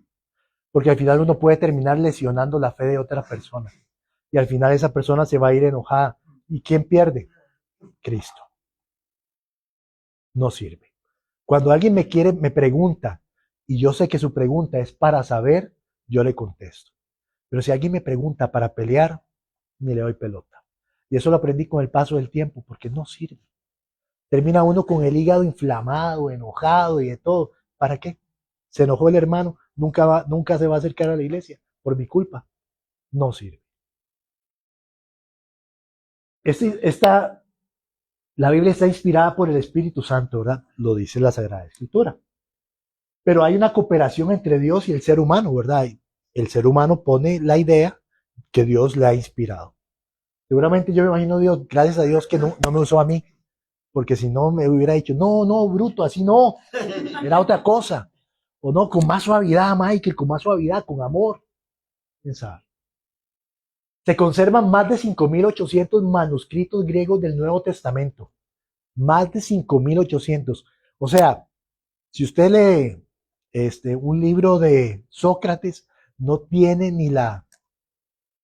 Porque al final uno puede terminar lesionando la fe de otra persona. Y al final esa persona se va a ir enojada. ¿Y quién pierde? Cristo. No sirve. Cuando alguien me pregunta, y yo sé que su pregunta es para saber, yo le contesto. Pero si alguien me pregunta para pelear, ni le doy pelota. Y eso lo aprendí con el paso del tiempo, porque no sirve. Termina uno con el hígado inflamado, enojado y de todo. ¿Para qué? Se enojó el hermano, nunca se va a acercar a la iglesia por mi culpa. No sirve. La Biblia está inspirada por el Espíritu Santo, ¿verdad? Lo dice la Sagrada Escritura. Pero hay una cooperación entre Dios y el ser humano, ¿verdad? El ser humano pone la idea que Dios le ha inspirado. Seguramente yo me imagino Dios, gracias a Dios que no me usó a mí, porque si no me hubiera dicho, no, bruto, así no, era otra cosa. O no, con más suavidad, Michael, con más suavidad, con amor. Pensar. Se conservan más de 5.800 manuscritos griegos del Nuevo Testamento. Más de 5.800. O sea, si usted lee un libro de Sócrates, no tiene ni la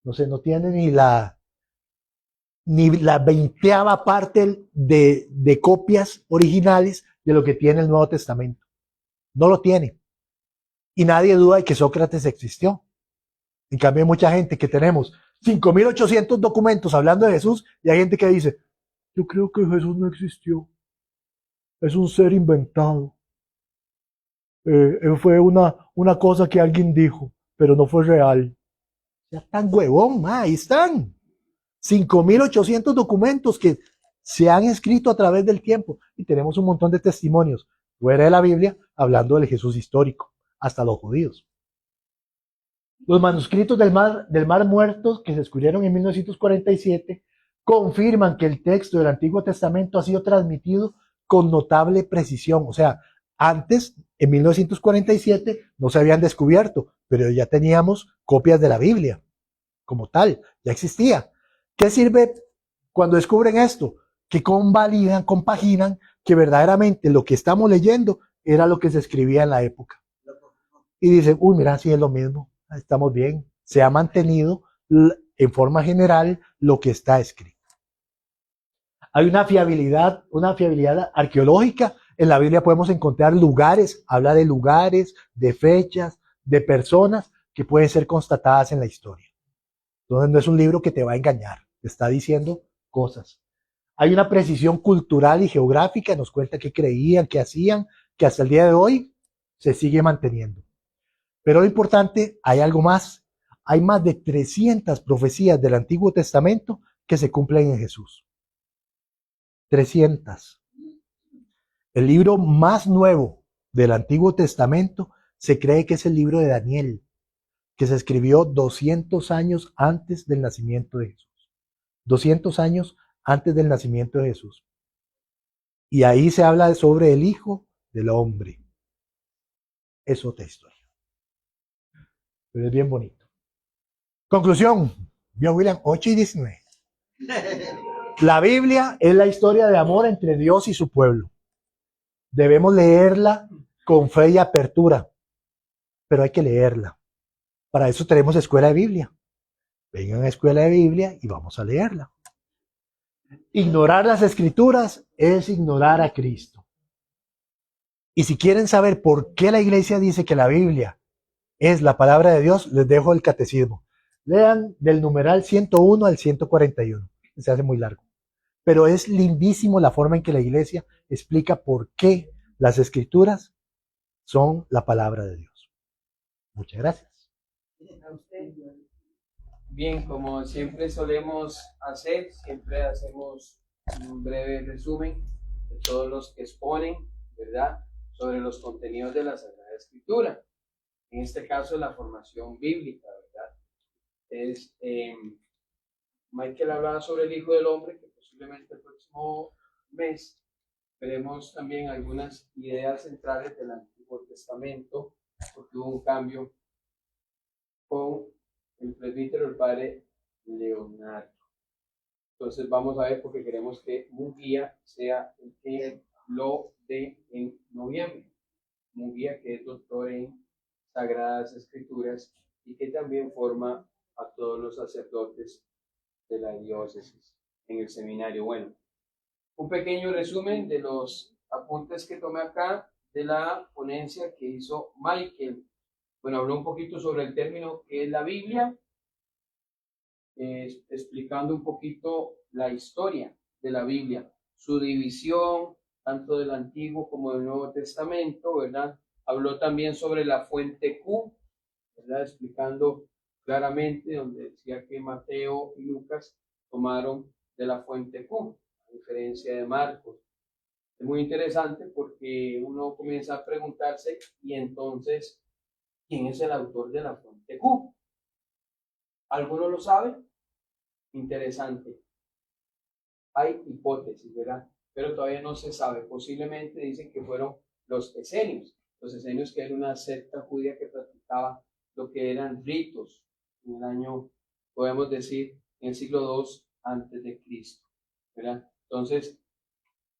20ª parte de copias originales de lo que tiene el Nuevo Testamento. No lo tiene. Y nadie duda de que Sócrates existió. En cambio, hay mucha gente que tenemos 5.800 documentos hablando de Jesús y hay gente que dice, yo creo que Jesús no existió. Es un ser inventado. Fue una cosa que alguien dijo, pero no fue real. Ya tan huevón, ahí están. 5.800 documentos que se han escrito a través del tiempo y tenemos un montón de testimonios fuera de la Biblia hablando del Jesús histórico, hasta los judíos. Los manuscritos del Mar Muerto que se descubrieron en 1947 confirman que el texto del Antiguo Testamento ha sido transmitido con notable precisión. O sea, antes, en 1947, no se habían descubierto, pero ya teníamos copias de la Biblia como tal, ya existía. ¿Qué sirve cuando descubren esto? Que convalidan, compaginan que verdaderamente lo que estamos leyendo era lo que se escribía en la época. Y dicen, uy, mira, sí es lo mismo, estamos bien. Se ha mantenido en forma general lo que está escrito. Hay una fiabilidad arqueológica. En la Biblia podemos encontrar lugares, habla de lugares, de fechas, de personas que pueden ser constatadas en la historia. Entonces no es un libro que te va a engañar, te está diciendo cosas. Hay una precisión cultural y geográfica, nos cuenta qué creían, qué hacían, que hasta el día de hoy se sigue manteniendo. Pero lo importante, hay algo más. Hay más de 300 profecías del Antiguo Testamento que se cumplen en Jesús. 300. El libro más nuevo del Antiguo Testamento se cree que es el libro de Daniel, que se escribió 200 años antes del nacimiento de Jesús. 200 años antes del nacimiento de Jesús. Y ahí se habla sobre el Hijo del Hombre. Es otra historia. Pero es bien bonito. Conclusión. Bien, William, 8:19. La Biblia es la historia de amor entre Dios y su pueblo. Debemos leerla con fe y apertura, pero hay que leerla. Para eso tenemos escuela de Biblia. Vengan a escuela de Biblia y vamos a leerla. Ignorar las escrituras es ignorar a Cristo. Y si quieren saber por qué la iglesia dice que la Biblia es la palabra de Dios, les dejo el catecismo. Lean del numeral 101 al 141. Se hace muy largo. Pero es lindísimo la forma en que la iglesia explica por qué las escrituras son la palabra de Dios. Muchas gracias. Bien, como siempre solemos hacer, siempre hacemos un breve resumen de todos los que exponen, ¿verdad?, sobre los contenidos de la Sagrada Escritura. En este caso, la formación bíblica, ¿verdad? Michael hablaba sobre el Hijo del Hombre, que posiblemente el próximo mes veremos también algunas ideas centrales del Antiguo Testamento, porque hubo un cambio con el presbítero, el padre Leonardo. Entonces vamos a ver, porque queremos que Munguía sea el que lo dé en noviembre. Munguía, que es doctor en Sagradas Escrituras y que también forma a todos los sacerdotes de la diócesis en el seminario. Bueno, un pequeño resumen de los apuntes que tomé acá de la ponencia que hizo Michael. Bueno, habló un poquito sobre el término que es la Biblia, explicando un poquito la historia de la Biblia, su división, tanto del Antiguo como del Nuevo Testamento, ¿verdad? Habló también sobre la fuente Q, ¿verdad? Explicando claramente donde decía que Mateo y Lucas tomaron de la fuente Q, a diferencia de Marcos. Es muy interesante porque uno comienza a preguntarse, y entonces, ¿quién es el autor de la fuente Q? ¿Alguno lo sabe? Interesante. Hay hipótesis, ¿verdad? Pero todavía no se sabe. Posiblemente dicen que fueron los esenios. Los esenios, que era una secta judía que practicaba lo que eran ritos en el año, podemos decir, en el siglo II antes de Cristo, ¿verdad? Entonces,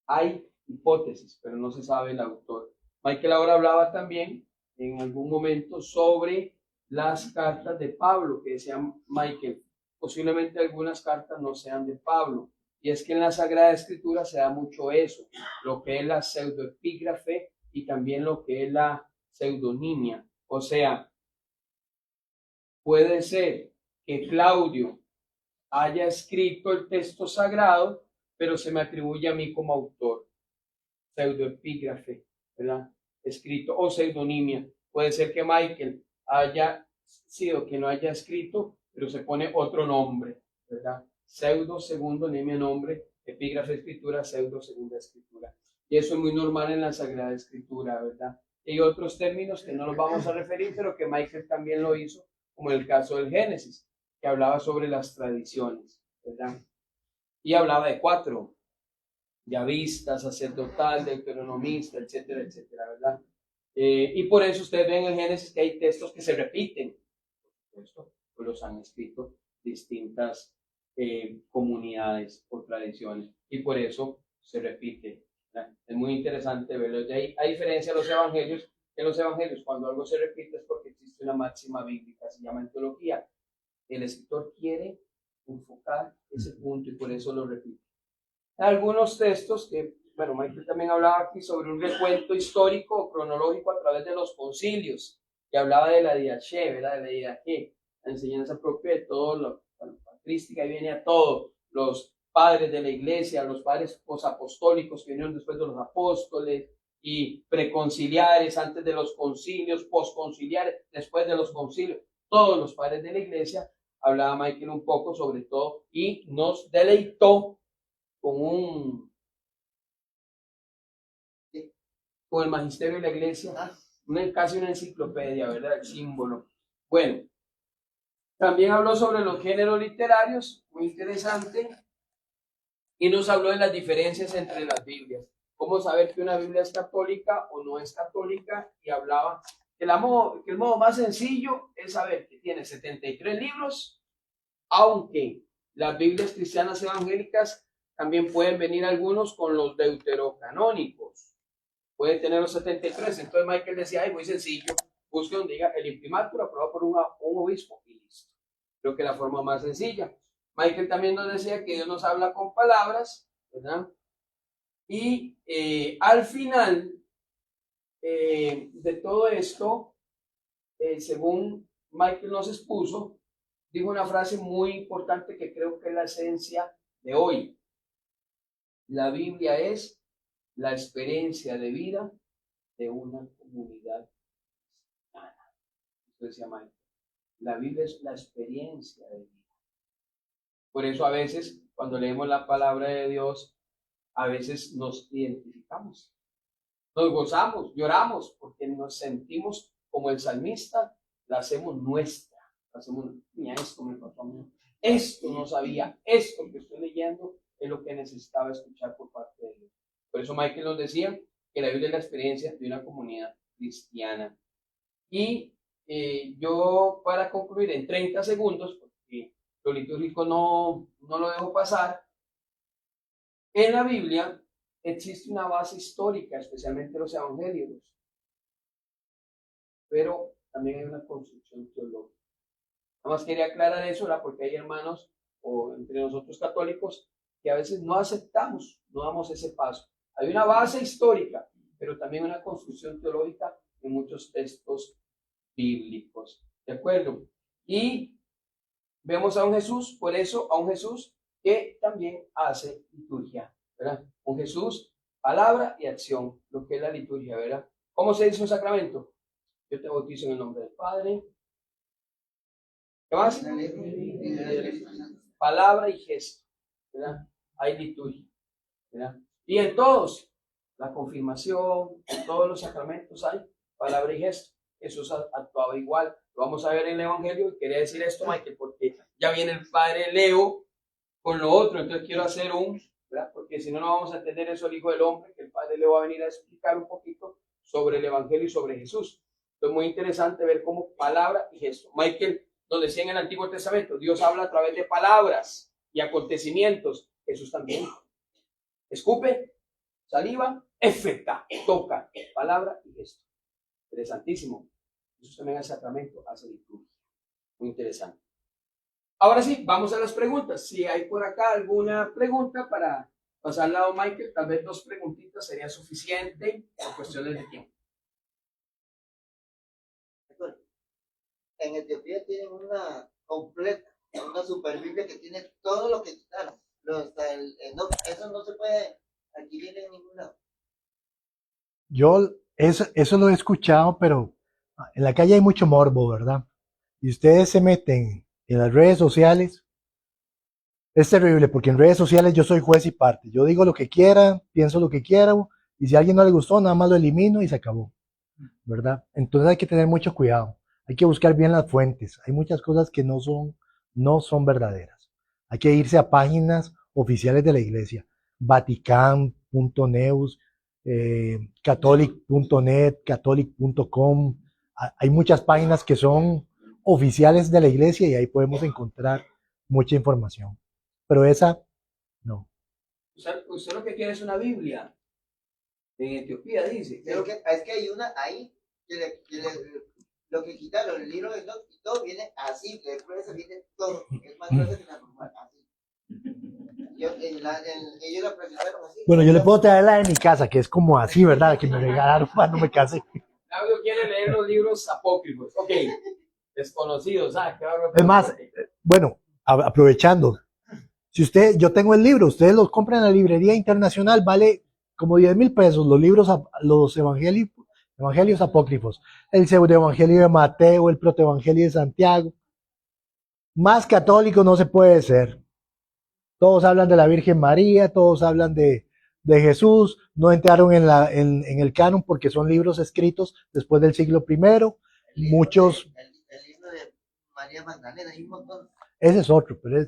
hay hipótesis, pero no se sabe el autor. Michael ahora hablaba también en algún momento sobre las cartas de Pablo, que decía Michael, posiblemente algunas cartas no sean de Pablo. Y es que en la Sagrada Escritura se da mucho eso, lo que es la pseudoepígrafe y también lo que es la pseudonimia. O sea, puede ser que Claudio haya escrito el texto sagrado, pero se me atribuye a mí como autor. Pseudoepígrafe, ¿verdad? Escrito, o pseudonimia. Puede ser que Michael haya sido que no haya escrito, pero se pone otro nombre, ¿verdad? Pseudo, segundo, nimia, nombre, epígrafe, escritura, pseudo, segunda escritura. Y eso es muy normal en la Sagrada Escritura, ¿verdad? Y hay otros términos que no los vamos a referir, pero que Michael también lo hizo, como en el caso del Génesis, que hablaba sobre las tradiciones, ¿verdad? Y hablaba de 4, yavista, sacerdotal, deuteronomista, etcétera, etcétera, ¿verdad? Y por eso ustedes ven en el Génesis que hay textos que se repiten, por supuesto, pues los han escrito distintas comunidades o tradiciones, y por eso se repite, ¿verdad? Es muy interesante verlo. De ahí, a diferencia de los evangelios, en los evangelios cuando algo se repite es porque existe una máxima bíblica, se llama antología. El escritor quiere enfocar ese punto y por eso lo repite. Algunos textos que, bueno, Michael también hablaba aquí sobre un recuento histórico o cronológico a través de los concilios, que hablaba de la didaché, ¿verdad? De la didaché, la enseñanza propia de todo lo, bueno, patrística, y viene a todos los padres de la iglesia, los padres posapostólicos que vinieron después de los apóstoles, y preconciliares antes de los concilios, posconciliares después de los concilios, todos los padres de la iglesia. Hablaba Michael un poco sobre todo y nos deleitó con el magisterio de la iglesia, casi una enciclopedia, ¿verdad? El símbolo. Bueno, también habló sobre los géneros literarios, muy interesante, y nos habló de las diferencias entre las Biblias. Cómo saber que una Biblia es católica o no es católica, y hablaba que el modo más sencillo es saber que tiene 73 libros, aunque las Biblias cristianas evangélicas también pueden venir algunos con los deuterocanónicos. Puede tener los 73. Entonces Michael decía, ay, muy sencillo, busque donde diga el imprimatur aprobado por un obispo y listo. Creo que la forma más sencilla. Michael también nos decía que Dios nos habla con palabras, ¿verdad? Y al final de todo esto, según Michael nos expuso, dijo una frase muy importante que creo que es la esencia de hoy. La Biblia es la experiencia de vida de una comunidad cristiana. Esto decía Michael. La Biblia es la experiencia de vida. Por eso a veces cuando leemos la palabra de Dios a veces nos identificamos, nos gozamos, lloramos, porque nos sentimos como el salmista, la hacemos nuestra, la hacemos, mira, esto me pasó a mí, esto no sabía, esto que estoy leyendo es lo que necesitaba escuchar por parte de Dios. Por eso Michael nos decía que la Biblia es la experiencia de una comunidad cristiana. Y yo, para concluir en 30 segundos, porque lo litúrgico no lo dejo pasar, en la Biblia existe una base histórica, especialmente los evangelios, pero también hay una construcción teológica. Nada más quería aclarar eso, ¿verdad? Porque hay hermanos, o entre nosotros católicos, que a veces no aceptamos, no damos ese paso. Hay una base histórica, pero también una construcción teológica en muchos textos bíblicos. ¿De acuerdo? Y vemos a un Jesús, por eso a un Jesús que también hace liturgia, ¿verdad? Un Jesús, palabra y acción, lo que es la liturgia, ¿verdad? ¿Cómo se dice un sacramento? Yo te bautizo en el nombre del Padre. ¿Qué más? Palabra y gesto, ¿verdad? Hay liturgia, ¿verdad? Y en todos, la confirmación, en todos los sacramentos hay palabra y gesto. Jesús actuaba igual. Lo vamos a ver en el Evangelio. Y quería decir esto, Michael, porque ya viene el padre Leo con lo otro. Entonces quiero hacer ¿verdad? Porque si no, no vamos a entender eso el Hijo del Hombre, que el padre Leo va a venir a explicar un poquito sobre el Evangelio y sobre Jesús. Entonces, muy interesante ver cómo palabra y gesto. Michael nos decía en el Antiguo Testamento, Dios habla a través de palabras y acontecimientos. Jesús también. Escupe, saliva, efecta, toca, palabra y gesto. Interesantísimo. Jesús también hace sacramento, hace liturgia. Muy interesante. Ahora sí, vamos a las preguntas. Si hay por acá alguna pregunta para pasar al lado Michael, tal vez 2 preguntitas sería suficiente por cuestiones de tiempo. En Etiopía tienen una completa, una super Biblia que tiene todo lo que quitaron. Eso no se puede adquirir en ningún lado. Yo eso lo he escuchado, pero en la calle hay mucho morbo, ¿verdad? Y ustedes se meten en las redes sociales, es terrible, porque en redes sociales yo soy juez y parte. Yo digo lo que quiera, pienso lo que quiera, y si a alguien no le gustó, nada más lo elimino y se acabó, ¿verdad? Entonces hay que tener mucho cuidado. Hay que buscar bien las fuentes. Hay muchas cosas que no son verdaderas. Hay que irse a páginas oficiales de la iglesia. Vatican.news, catholic.net, catholic.com. Hay muchas páginas que son oficiales de la iglesia y ahí podemos encontrar mucha información. Pero esa, no. Usted lo que quiere es una Biblia. En Etiopía dice. Es que hay una ahí lo que quitaron, el libro de Enoch y todo viene así, después viene todo, es más grande que la normal, así. Ellos la presentaron así. Bueno, yo le puedo traer la de mi casa, que es como así, ¿verdad? Que me regalaron cuando me casé. Claudio quiere leer los libros apócrifos. Ok, desconocidos. Es más, bueno, aprovechando, si yo tengo el libro, ustedes los compran en la librería internacional, vale como 10,000 pesos los libros, los evangelios apócrifos, el pseudoevangelio de Mateo, el protoevangelio de Santiago. Más católico no se puede ser. Todos hablan de la Virgen María, todos hablan de Jesús, no entraron en el canon porque son libros escritos después del siglo I. Muchos. El libro de María Magdalena, hay un montón. Ese es otro, pero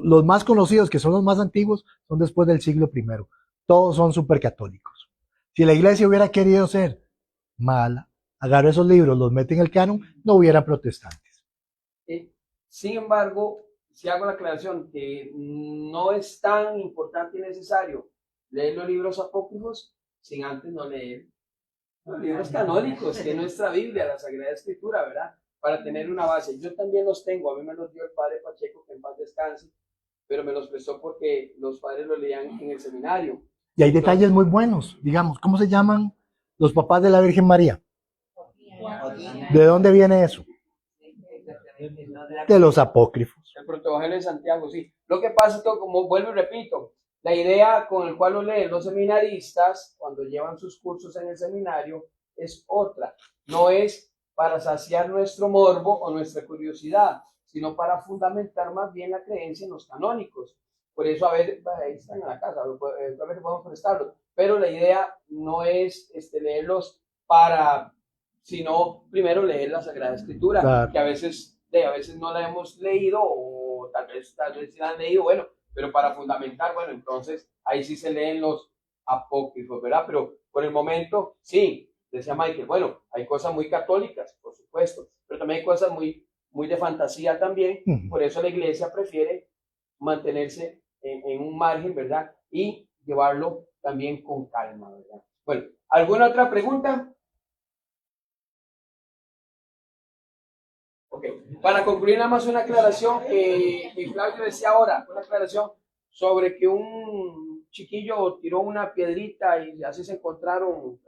los más conocidos, que son los más antiguos, son después del siglo I. Todos son súper católicos. Si la iglesia hubiera querido ser mala, agarra esos libros, los mete en el canon, no hubiera protestantes. Sin embargo, si hago la aclaración que no es tan importante y necesario leer los libros apócrifos sin antes no leer los libros canónicos, que es nuestra Biblia, la Sagrada Escritura, ¿verdad? Para tener una base. Yo también los tengo, a mí me los dio el padre Pacheco, que en paz descanse, pero me los prestó porque los padres lo leían en el seminario. Y hay detalles muy buenos, digamos, ¿cómo se llaman los papás de la Virgen María? ¿De dónde viene eso? De los apócrifos. El protoevangelio de Santiago, sí. Lo que pasa es que, como vuelvo y repito, la idea con la cual lo leen los seminaristas cuando llevan sus cursos en el seminario es otra. No es para saciar nuestro morbo o nuestra curiosidad, sino para fundamentar más bien la creencia en los canónicos. Por eso a veces, ahí están en la casa, a veces podemos prestarlos, pero la idea no es leerlos para, sino primero leer la Sagrada Escritura, Claro. que a veces no la hemos leído, o tal vez sí la han leído, bueno, pero para fundamentar, bueno, entonces ahí sí se leen los apócrifos, ¿verdad? Pero por el momento, sí, decía Michael, bueno, hay cosas muy católicas, por supuesto, pero también hay cosas muy de fantasía también, por eso la iglesia prefiere mantenerse en un margen, ¿verdad? Y llevarlo también con calma, ¿verdad? Bueno, ¿alguna otra pregunta? Ok, para concluir nada más una aclaración que Claudio decía ahora, una aclaración sobre que un chiquillo tiró una piedrita y así se encontraron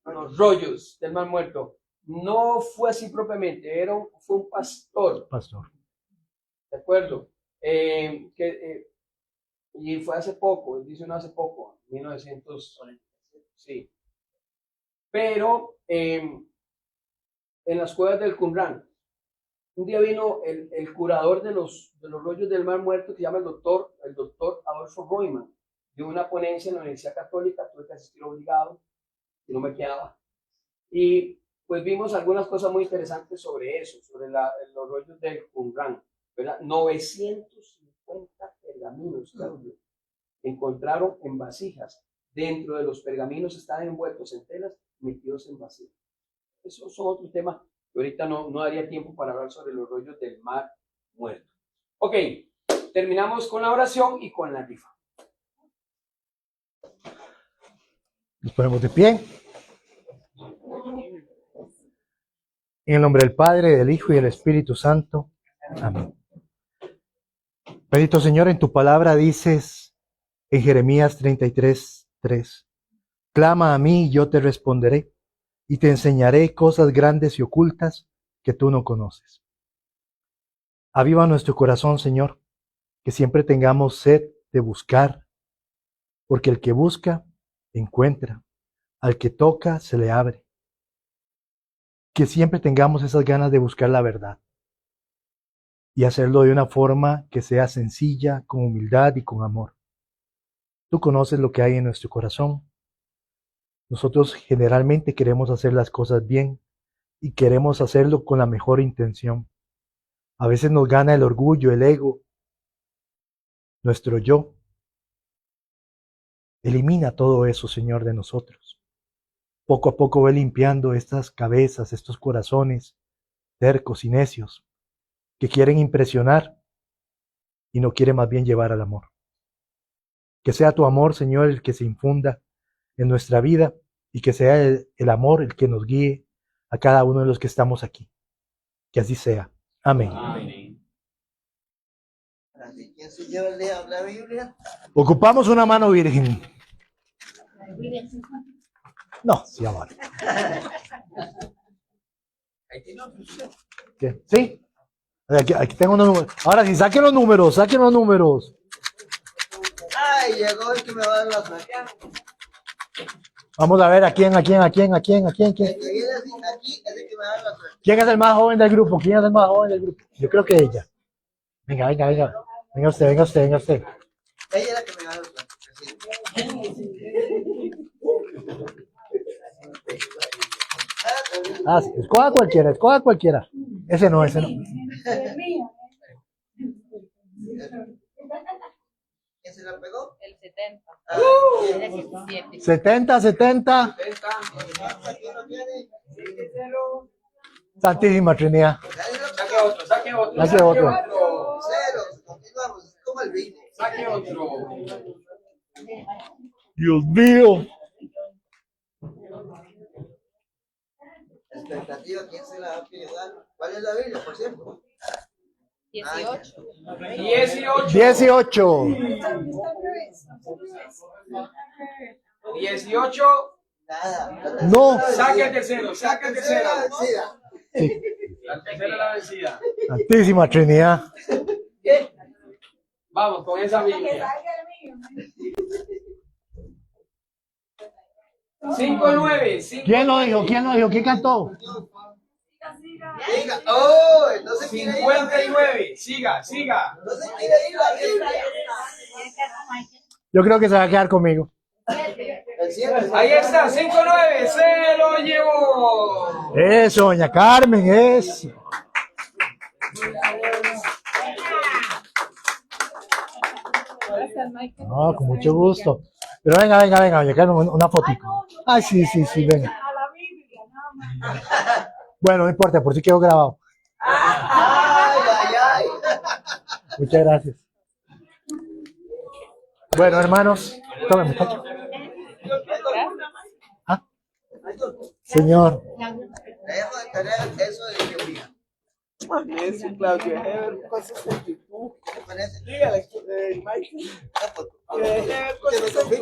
los rollos del Mar Muerto. No fue así propiamente, fue un pastor. ¿De acuerdo? Y fue hace poco, dice uno hace poco, 1947, sí. Pero en las cuevas del Qumran, un día vino el curador de los rollos del Mar Muerto, que se llama el doctor Adolfo Royman, dio una ponencia en la Universidad Católica, tuve que asistir obligado, y no me quedaba. Y pues vimos algunas cosas muy interesantes sobre eso, sobre los rollos del Qumran, ¿verdad? 950 pergaminos, Claudio, encontraron en vasijas. Dentro de los pergaminos estaban envueltos en telas, metidos en vasijas. Eso es otro tema que ahorita no daría tiempo para hablar sobre los rollos del Mar Muerto. Ok, terminamos con la oración y con la rifa. Nos ponemos de pie. En el nombre del Padre, del Hijo y del Espíritu Santo. Amén. Bendito Señor, en tu palabra dices en Jeremías 33:3, clama a mí y yo te responderé y te enseñaré cosas grandes y ocultas que tú no conoces. Aviva nuestro corazón, Señor, que siempre tengamos sed de buscar, porque el que busca, encuentra, al que toca, se le abre. Que siempre tengamos esas ganas de buscar la verdad y hacerlo de una forma que sea sencilla, con humildad y con amor. Tú conoces lo que hay en nuestro corazón. Nosotros generalmente queremos hacer las cosas bien y queremos hacerlo con la mejor intención. A veces nos gana el orgullo, el ego, nuestro yo. Elimina todo eso, Señor, de nosotros. Poco a poco ve limpiando estas cabezas, estos corazones tercos y necios que quieren impresionar y no quieren más bien llevar al amor. Que sea tu amor, Señor, el que se infunda en nuestra vida y que sea el amor el que nos guíe a cada uno de los que estamos aquí. Que así sea. Amén. Así, ¿quién se lleva el día la Biblia? Ocupamos una mano virgen. No, sí, amor. ¿Qué? ¿Sí? Aquí tengo unos números. Ahora sí, saquen los números, saquen los números. Ay, llegó el que me va a dar la suerte. Vamos a ver a quién. El que viene así, aquí es el que me va a dar la suerte. ¿Quién es el más joven del grupo? ¿Quién es el más joven del grupo? Yo creo que ella. Venga. Venga usted. Ella es la que me va a dar la suerte. Ah, sí. Escoja cualquiera. Ese no. ¿Quién se la pegó? El 70. Ah, El 17. 70. ¿quién lo tiene? Santísima Trinidad. Saque otro. Cero. Continuamos. Es como el vino. Saque otro. Dios mío. Expectativa, ¿quién se la va a ayudar? ¿Cuál es la Biblia, por cierto? 18. 18. 18. Nada. No. Saque el tercero. Vencida. Sí. La tercera la vencida. Santísima Trinidad. Vamos con esa Biblia. 5-9. ¿Quién lo dijo? ¿Quién cantó? Diga, oh, no se quiere ir. 59. Siga. No se quiere ir la Biblia. Yo creo que se va a quedar conmigo. El 7. Ahí está, 5-9, se lo llevó. Eso, doña Carmen, eso. No, con mucho gusto. Pero venga, doña Carmen, una fotito. Ay, sí, venga. Bueno, no importa, por si quedó grabado. Ay. Muchas gracias. Bueno, hermanos, tomen, muchachos. ¿Ah? Señor. Le dejo de tarea eso de teoría. Esse Cláudio é coisa sempre. ¿Qué te parece? Dígale, Michael. Ah, pues, É coisa sempre.